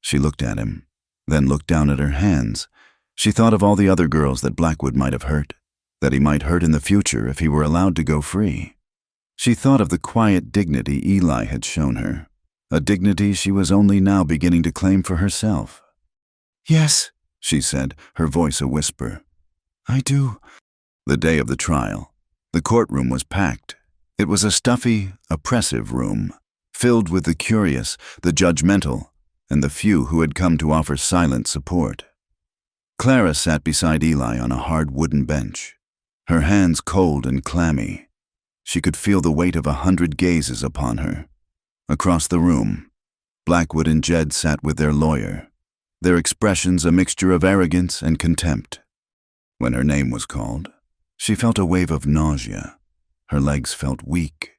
She looked at him, then looked down at her hands. She thought of all the other girls that Blackwood might have hurt, that he might hurt in the future if he were allowed to go free. She thought of the quiet dignity Eli had shown her, a dignity she was only now beginning to claim for herself. "Yes," she said, her voice a whisper. "I do." The day of the trial, the courtroom was packed. It was a stuffy, oppressive room, filled with the curious, the judgmental, and the few who had come to offer silent support. Clara sat beside Eli on a hard wooden bench, her hands cold and clammy. She could feel the weight of 100 gazes upon her. Across the room, Blackwood and Jed sat with their lawyer, their expressions a mixture of arrogance and contempt. When her name was called, she felt a wave of nausea. Her legs felt weak,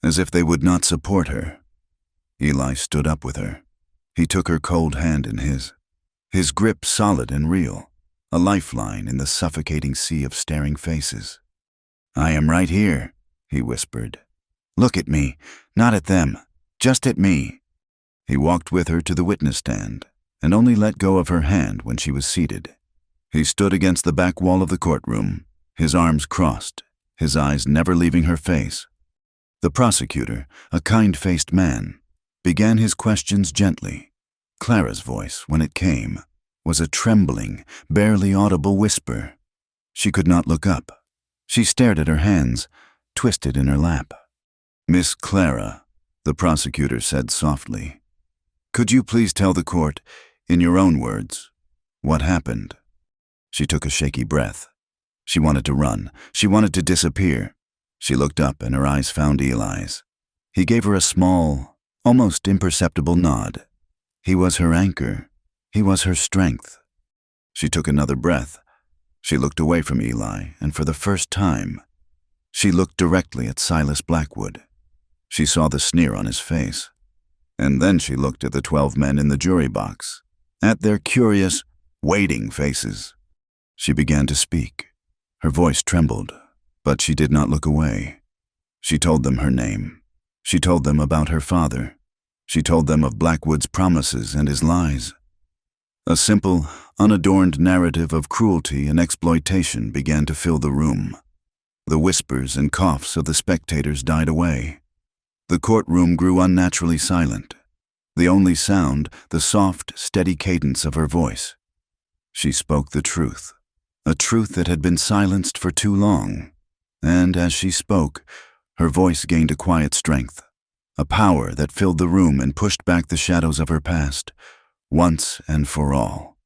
as if they would not support her. Eli stood up with her. He took her cold hand in his grip solid and real, a lifeline in the suffocating sea of staring faces. "I am right here," he whispered. "Look at me, not at them, just at me." He walked with her to the witness stand, and only let go of her hand when she was seated. He stood against the back wall of the courtroom, his arms crossed, his eyes never leaving her face. The prosecutor, a kind-faced man, began his questions gently. Clara's voice, when it came, was a trembling, barely audible whisper. She could not look up. She stared at her hands, twisted in her lap. "Miss Clara," the prosecutor said softly, "could you please tell the court, in your own words, what happened?" She took a shaky breath. She wanted to run. She wanted to disappear. She looked up and her eyes found Eli's. He gave her a small, almost imperceptible nod. He was her anchor. He was her strength. She took another breath. She looked away from Eli, and for the first time, she looked directly at Silas Blackwood. She saw the sneer on his face. And then she looked at the 12 men in the jury box, at their curious, waiting faces. She began to speak. Her voice trembled, but she did not look away. She told them her name. She told them about her father. She told them of Blackwood's promises and his lies. A simple, unadorned narrative of cruelty and exploitation began to fill the room. The whispers and coughs of the spectators died away. The courtroom grew unnaturally silent. The only sound, the soft, steady cadence of her voice. She spoke the truth, a truth that had been silenced for too long. And as she spoke, her voice gained a quiet strength, a power that filled the room and pushed back the shadows of her past, once and for all.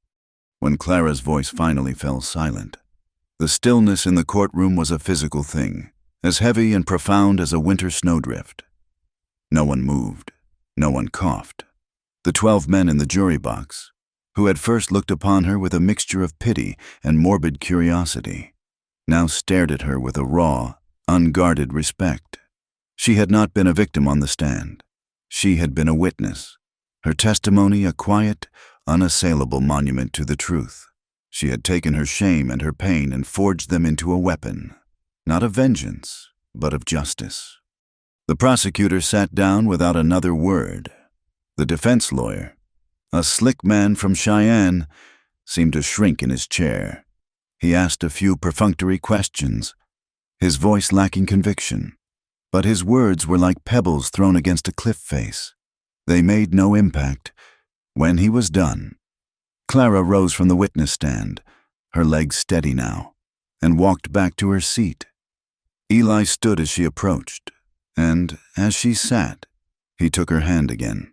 When Clara's voice finally fell silent, the stillness in the courtroom was a physical thing, as heavy and profound as a winter snowdrift. No one moved. No one coughed. The 12 men in the jury box, who had first looked upon her with a mixture of pity and morbid curiosity, now stared at her with a raw, unguarded respect. She had not been a victim on the stand. She had been a witness. Her testimony a quiet, unassailable monument to the truth. She had taken her shame and her pain and forged them into a weapon, not of vengeance, but of justice. The prosecutor sat down without another word. The defense lawyer, a slick man from Cheyenne, seemed to shrink in his chair. He asked a few perfunctory questions, his voice lacking conviction, but his words were like pebbles thrown against a cliff face. They made no impact. When he was done, Clara rose from the witness stand, her legs steady now, and walked back to her seat. Eli stood as she approached, and as she sat, he took her hand again.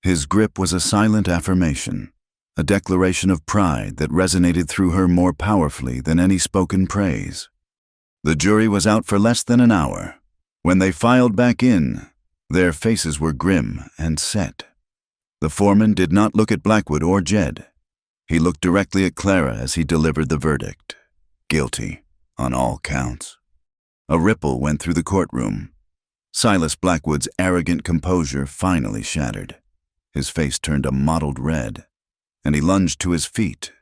His grip was a silent affirmation. a declaration of pride that resonated through her more powerfully than any spoken praise. The jury was out for less than an hour. When they filed back in, their faces were grim and set. The foreman did not look at Blackwood or Jed. He looked directly at Clara as he delivered the verdict. Guilty on all counts. A ripple went through the courtroom. Silas Blackwood's arrogant composure finally shattered. His face turned a mottled red, and he lunged to his feet,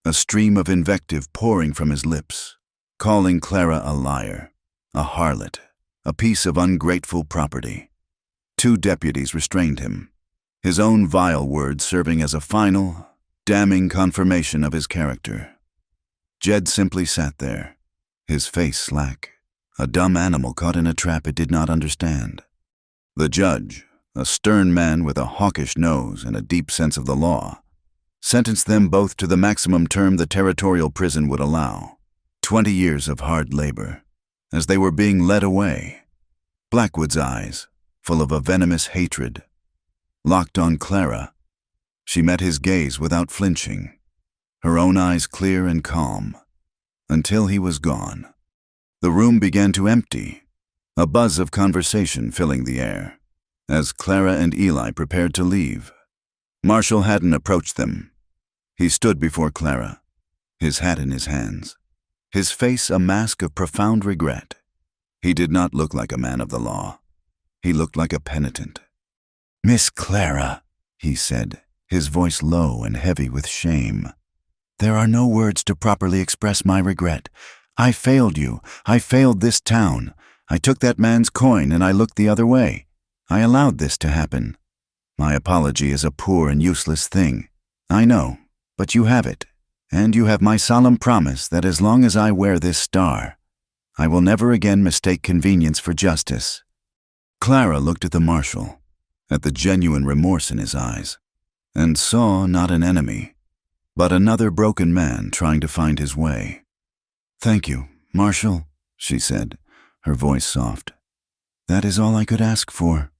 a stream of invective pouring from his lips, calling Clara a liar, a harlot, a piece of ungrateful property. 2 deputies restrained him, his own vile words serving as a final, damning confirmation of his character. Jed simply sat there, his face slack, a dumb animal caught in a trap it did not understand. The judge, a stern man with a hawkish nose and a deep sense of the law, sentenced them both to the maximum term the territorial prison would allow, 20 years of hard labor. As they were being led away, Blackwood's eyes, full of a venomous hatred, locked on Clara. She met his gaze without flinching, her own eyes clear and calm, until he was gone. The room began to empty, a buzz of conversation filling the air, as Clara and Eli prepared to leave. Marshal Haddon approached them. He stood before Clara, his hat in his hands, his face a mask of profound regret. He did not look like a man of the law. He looked like a penitent. "Miss Clara," he said, his voice low and heavy with shame. "There are no words to properly express my regret. I failed you. I failed this town. I took that man's coin and I looked the other way. I allowed this to happen. My apology is a poor and useless thing. I know, but you have it, and you have my solemn promise that as long as I wear this star, I will never again mistake convenience for justice." Clara looked at the marshal, at the genuine remorse in his eyes, and saw not an enemy, but another broken man trying to find his way. "Thank you, Marshal," she said, her voice soft. "That is all I could ask for."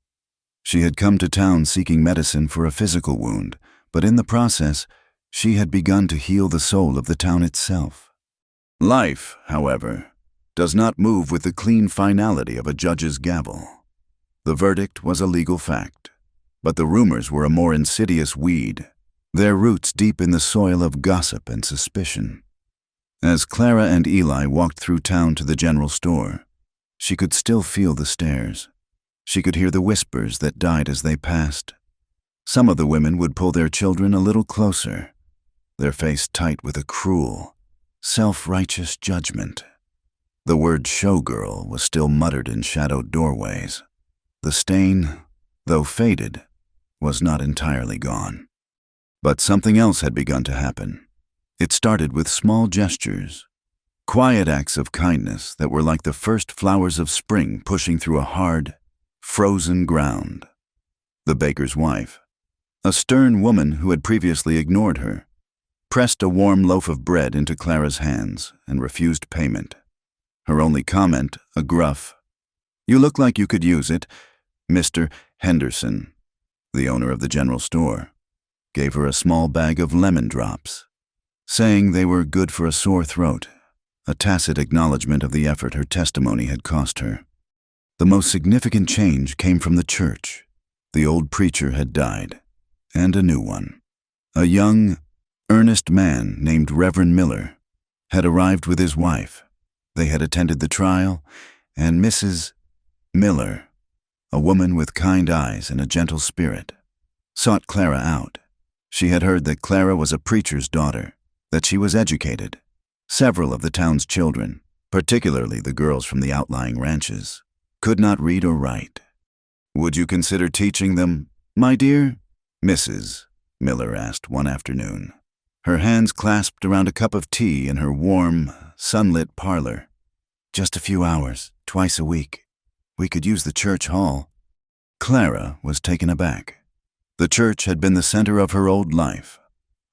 She had come to town seeking medicine for a physical wound, but in the process, she had begun to heal the soul of the town itself. Life, however, does not move with the clean finality of a judge's gavel. The verdict was a legal fact, but the rumors were a more insidious weed, their roots deep in the soil of gossip and suspicion. As Clara and Eli walked through town to the general store, she could still feel the stares. She could hear the whispers that died as they passed. Some of the women would pull their children a little closer, their face tight with a cruel, self-righteous judgment. The word showgirl was still muttered in shadowed doorways. The stain, though faded, was not entirely gone. But something else had begun to happen. It started with small gestures, quiet acts of kindness that were like the first flowers of spring pushing through a hard, frozen ground. The baker's wife, a stern woman who had previously ignored her, pressed a warm loaf of bread into Clara's hands and refused payment. Her only comment, a gruff, "You look like you could use it," Mr. Henderson, the owner of the general store, gave her a small bag of lemon drops, saying they were good for a sore throat, a tacit acknowledgement of the effort her testimony had cost her. The most significant change came from the church. The old preacher had died, and a new one. A young, earnest man named Reverend Miller had arrived with his wife. They had attended the trial, and Mrs. Miller, a woman with kind eyes and a gentle spirit, sought Clara out. She had heard that Clara was a preacher's daughter, that she was educated. Several of the town's children, particularly the girls from the outlying ranches, could not read or write. "Would you consider teaching them, my dear?" Mrs. Miller asked one afternoon, her hands clasped around a cup of tea in her warm, sunlit parlor. "Just a few hours, twice a week. We could use the church hall." Clara was taken aback. The church had been the center of her old life,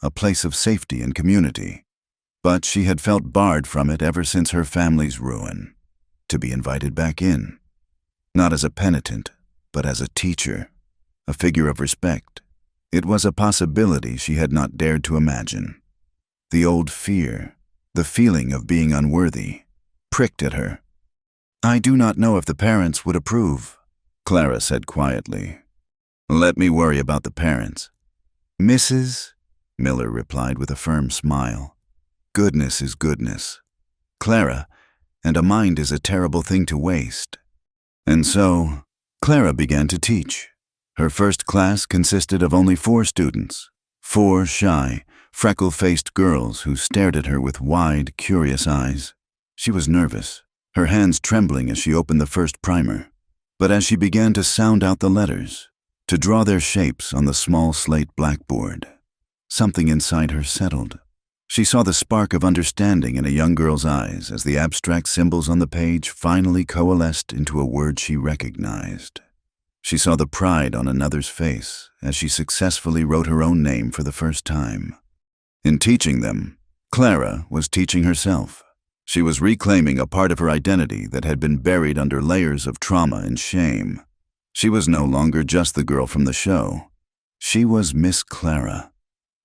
a place of safety and community, but she had felt barred from it ever since her family's ruin. To be invited back in, not as a penitent, but as a teacher, a figure of respect, It was a possibility she had not dared to imagine. The old fear, the feeling of being unworthy, pricked at her. "I do not know if the parents would approve," Clara said quietly. "Let me worry about the parents." "Mrs.?" Miller replied with a firm smile. "Goodness is goodness, Clara, and a mind is a terrible thing to waste." And so, Clara began to teach. Her first class consisted of only 4 students, 4 shy, freckle-faced girls who stared at her with wide, curious eyes. She was nervous, her hands trembling as she opened the first primer. But as she began to sound out the letters, to draw their shapes on the small slate blackboard, something inside her settled. She saw the spark of understanding in a young girl's eyes as the abstract symbols on the page finally coalesced into a word she recognized. She saw the pride on another's face as she successfully wrote her own name for the first time. In teaching them, Clara was teaching herself. She was reclaiming a part of her identity that had been buried under layers of trauma and shame. She was no longer just the girl from the show. She was Miss Clara,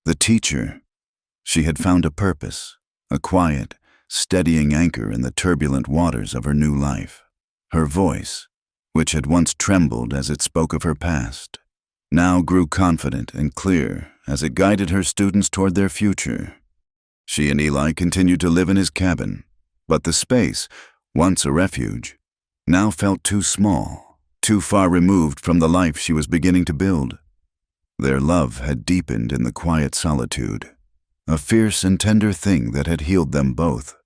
the teacher. She had found a purpose, a quiet, steadying anchor in the turbulent waters of her new life. Her voice, which had once trembled as it spoke of her past, now grew confident and clear as it guided her students toward their future. She and Eli continued to live in his cabin, but the space, once a refuge, now felt too small, too far removed from the life she was beginning to build. Their love had deepened in the quiet solitude, a fierce and tender thing that had healed them both,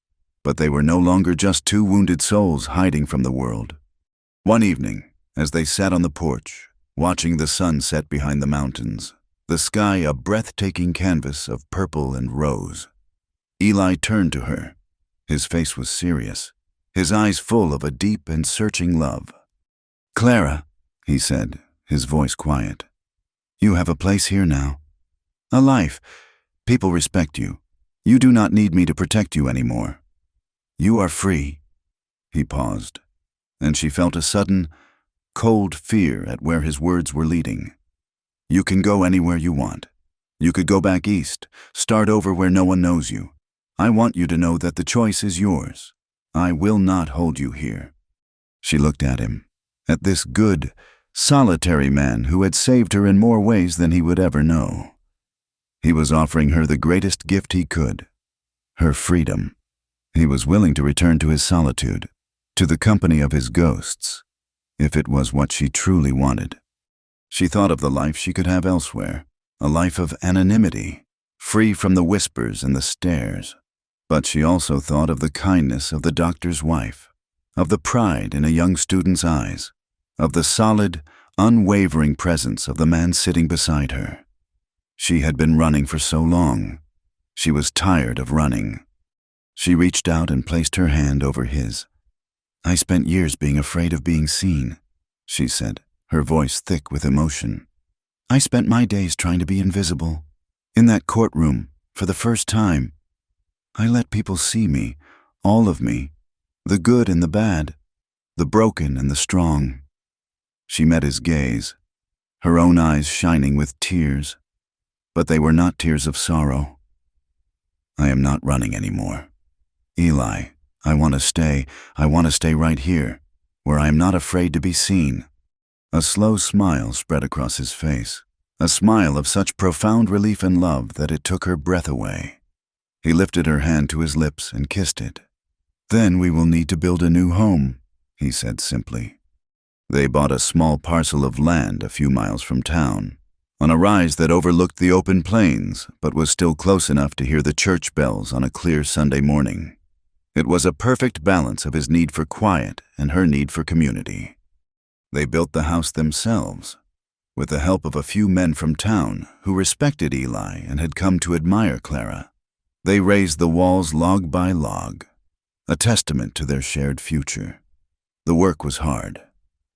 but they were no longer just 2 wounded souls hiding from the world. One evening, as they sat on the porch, watching the sun set behind the mountains, the sky a breathtaking canvas of purple and rose, Eli turned to her. His face was serious, his eyes full of a deep and searching love. "Clara," he said, his voice quiet, "you have a place here now. A life. People respect you. You do not need me to protect you anymore. You are free." He paused, and she felt a sudden, cold fear at where his words were leading. "You can go anywhere you want. You could go back east, start over where no one knows you. I want you to know that the choice is yours. I will not hold you here." She looked at him, at this good, solitary man who had saved her in more ways than he would ever know. He was offering her the greatest gift he could, her freedom. He was willing to return to his solitude, to the company of his ghosts, if it was what she truly wanted. She thought of the life she could have elsewhere, a life of anonymity, free from the whispers and the stares. But she also thought of the kindness of the doctor's wife, of the pride in a young student's eyes, of the solid, unwavering presence of the man sitting beside her. She had been running for so long. She was tired of running. She reached out and placed her hand over his. "I spent years being afraid of being seen," she said, her voice thick with emotion. "I spent my days trying to be invisible. In that courtroom, for the first time, I let people see me, all of me, the good and the bad, the broken and the strong." She met his gaze, her own eyes shining with tears, but they were not tears of sorrow. "I am not running anymore. Eli, I want to stay right here, where I am not afraid to be seen." A slow smile spread across his face, a smile of such profound relief and love that it took her breath away. He lifted her hand to his lips and kissed it. "Then we will need to build a new home," he said simply. They bought a small parcel of land a few miles from town, on a rise that overlooked the open plains but was still close enough to hear the church bells on a clear Sunday morning. It was a perfect balance of his need for quiet and her need for community. They built the house themselves, with the help of a few men from town who respected Eli and had come to admire Clara. They raised the walls log by log, a testament to their shared future. The work was hard,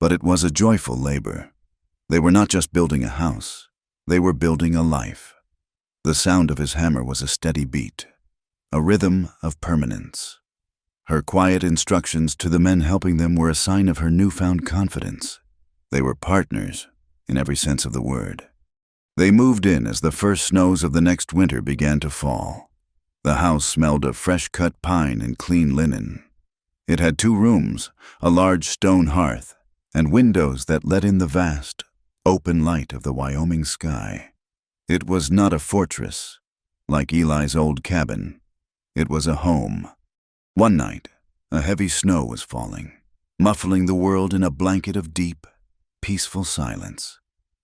but it was a joyful labor. They were not just building a house, they were building a life. The sound of his hammer was a steady beat, a rhythm of permanence. Her quiet instructions to the men helping them were a sign of her newfound confidence. They were partners, in every sense of the word. They moved in as the first snows of the next winter began to fall. The house smelled of fresh-cut pine and clean linen. It had 2 rooms, a large stone hearth, and windows that let in the vast, open light of the Wyoming sky. It was not a fortress, like Eli's old cabin. It was a home. One night, a heavy snow was falling, muffling the world in a blanket of deep, peaceful silence.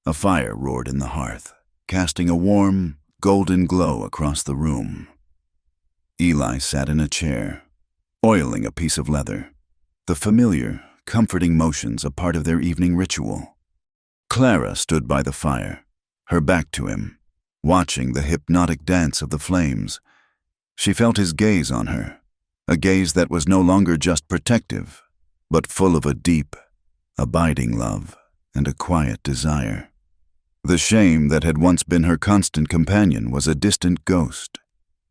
A fire roared in the hearth, casting a warm, golden glow across the room. Eli sat in a chair, oiling a piece of leather, the familiar, comforting motions a part of their evening ritual. Clara stood by the fire, her back to him, watching the hypnotic dance of the flames. She felt his gaze on her, a gaze that was no longer just protective, but full of a deep, abiding love and a quiet desire. The shame that had once been her constant companion was a distant ghost,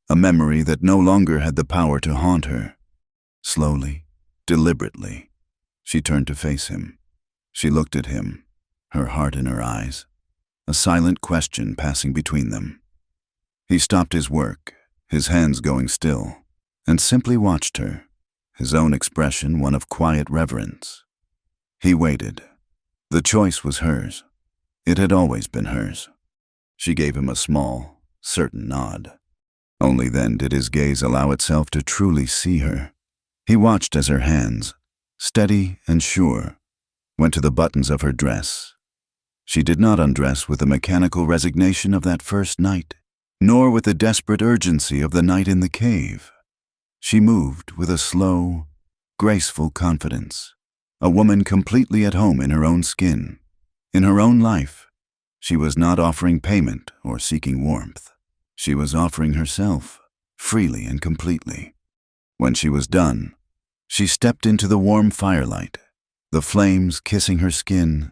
a memory that no longer had the power to haunt her. Slowly, deliberately, she turned to face him. She looked at him, her heart in her eyes, a silent question passing between them. He stopped his work, his hands going still, and simply watched her, his own expression one of quiet reverence. He waited. The choice was hers. It had always been hers. She gave him a small, certain nod. Only then did his gaze allow itself to truly see her. He watched as her hands, steady and sure, went to the buttons of her dress. She did not undress with the mechanical resignation of that first night, nor with the desperate urgency of the night in the cave. She moved with a slow, graceful confidence, a woman completely at home in her own skin, in her own life. She was not offering payment or seeking warmth. She was offering herself, freely and completely. When she was done, she stepped into the warm firelight, the flames kissing her skin.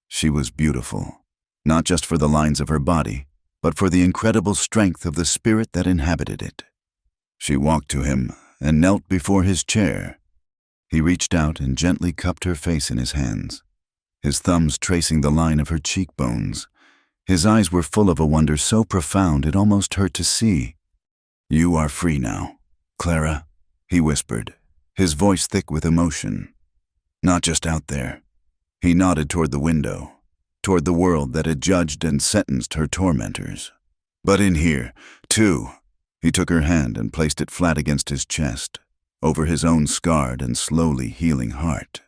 She was beautiful, not just for the lines of her body, but for the incredible strength of the spirit that inhabited it. She walked to him and knelt before his chair. He reached out and gently cupped her face in his hands, his thumbs tracing the line of her cheekbones. His eyes were full of a wonder so profound it almost hurt to see. "You are free now, Clara," he whispered, his voice thick with emotion. "Not just out there." He nodded toward the window, toward the world that had judged and sentenced her tormentors. "But in here, too." He took her hand and placed it flat against his chest, over his own scarred and slowly healing heart.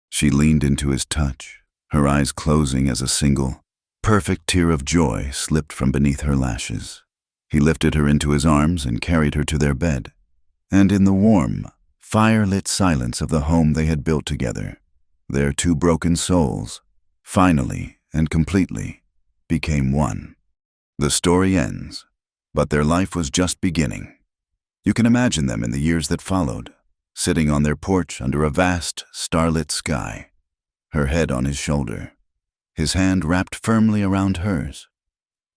She leaned into his touch, her eyes closing as a single, perfect tear of joy slipped from beneath her lashes. He lifted her into his arms and carried her to their bed. And in the warm, fire-lit silence of the home they had built together, their 2 broken souls, finally and completely, became one. The story ends, but their life was just beginning. You can imagine them in the years that followed, sitting on their porch under a vast, starlit sky, her head on his shoulder, his hand wrapped firmly around hers.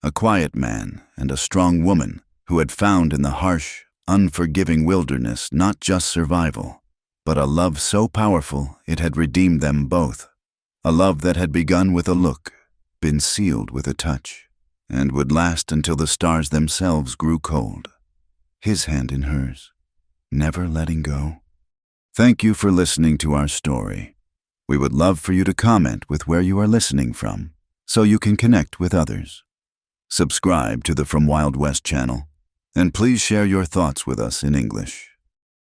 A quiet man and a strong woman who had found in the harsh, unforgiving wilderness not just survival, but a love so powerful it had redeemed them both. A love that had begun with a look, been sealed with a touch, and would last until the stars themselves grew cold. His hand in hers, never letting go. Thank you for listening to our story. We would love for you to comment with where you are listening from, so you can connect with others. Subscribe to the From Wild West channel, and please share your thoughts with us in English.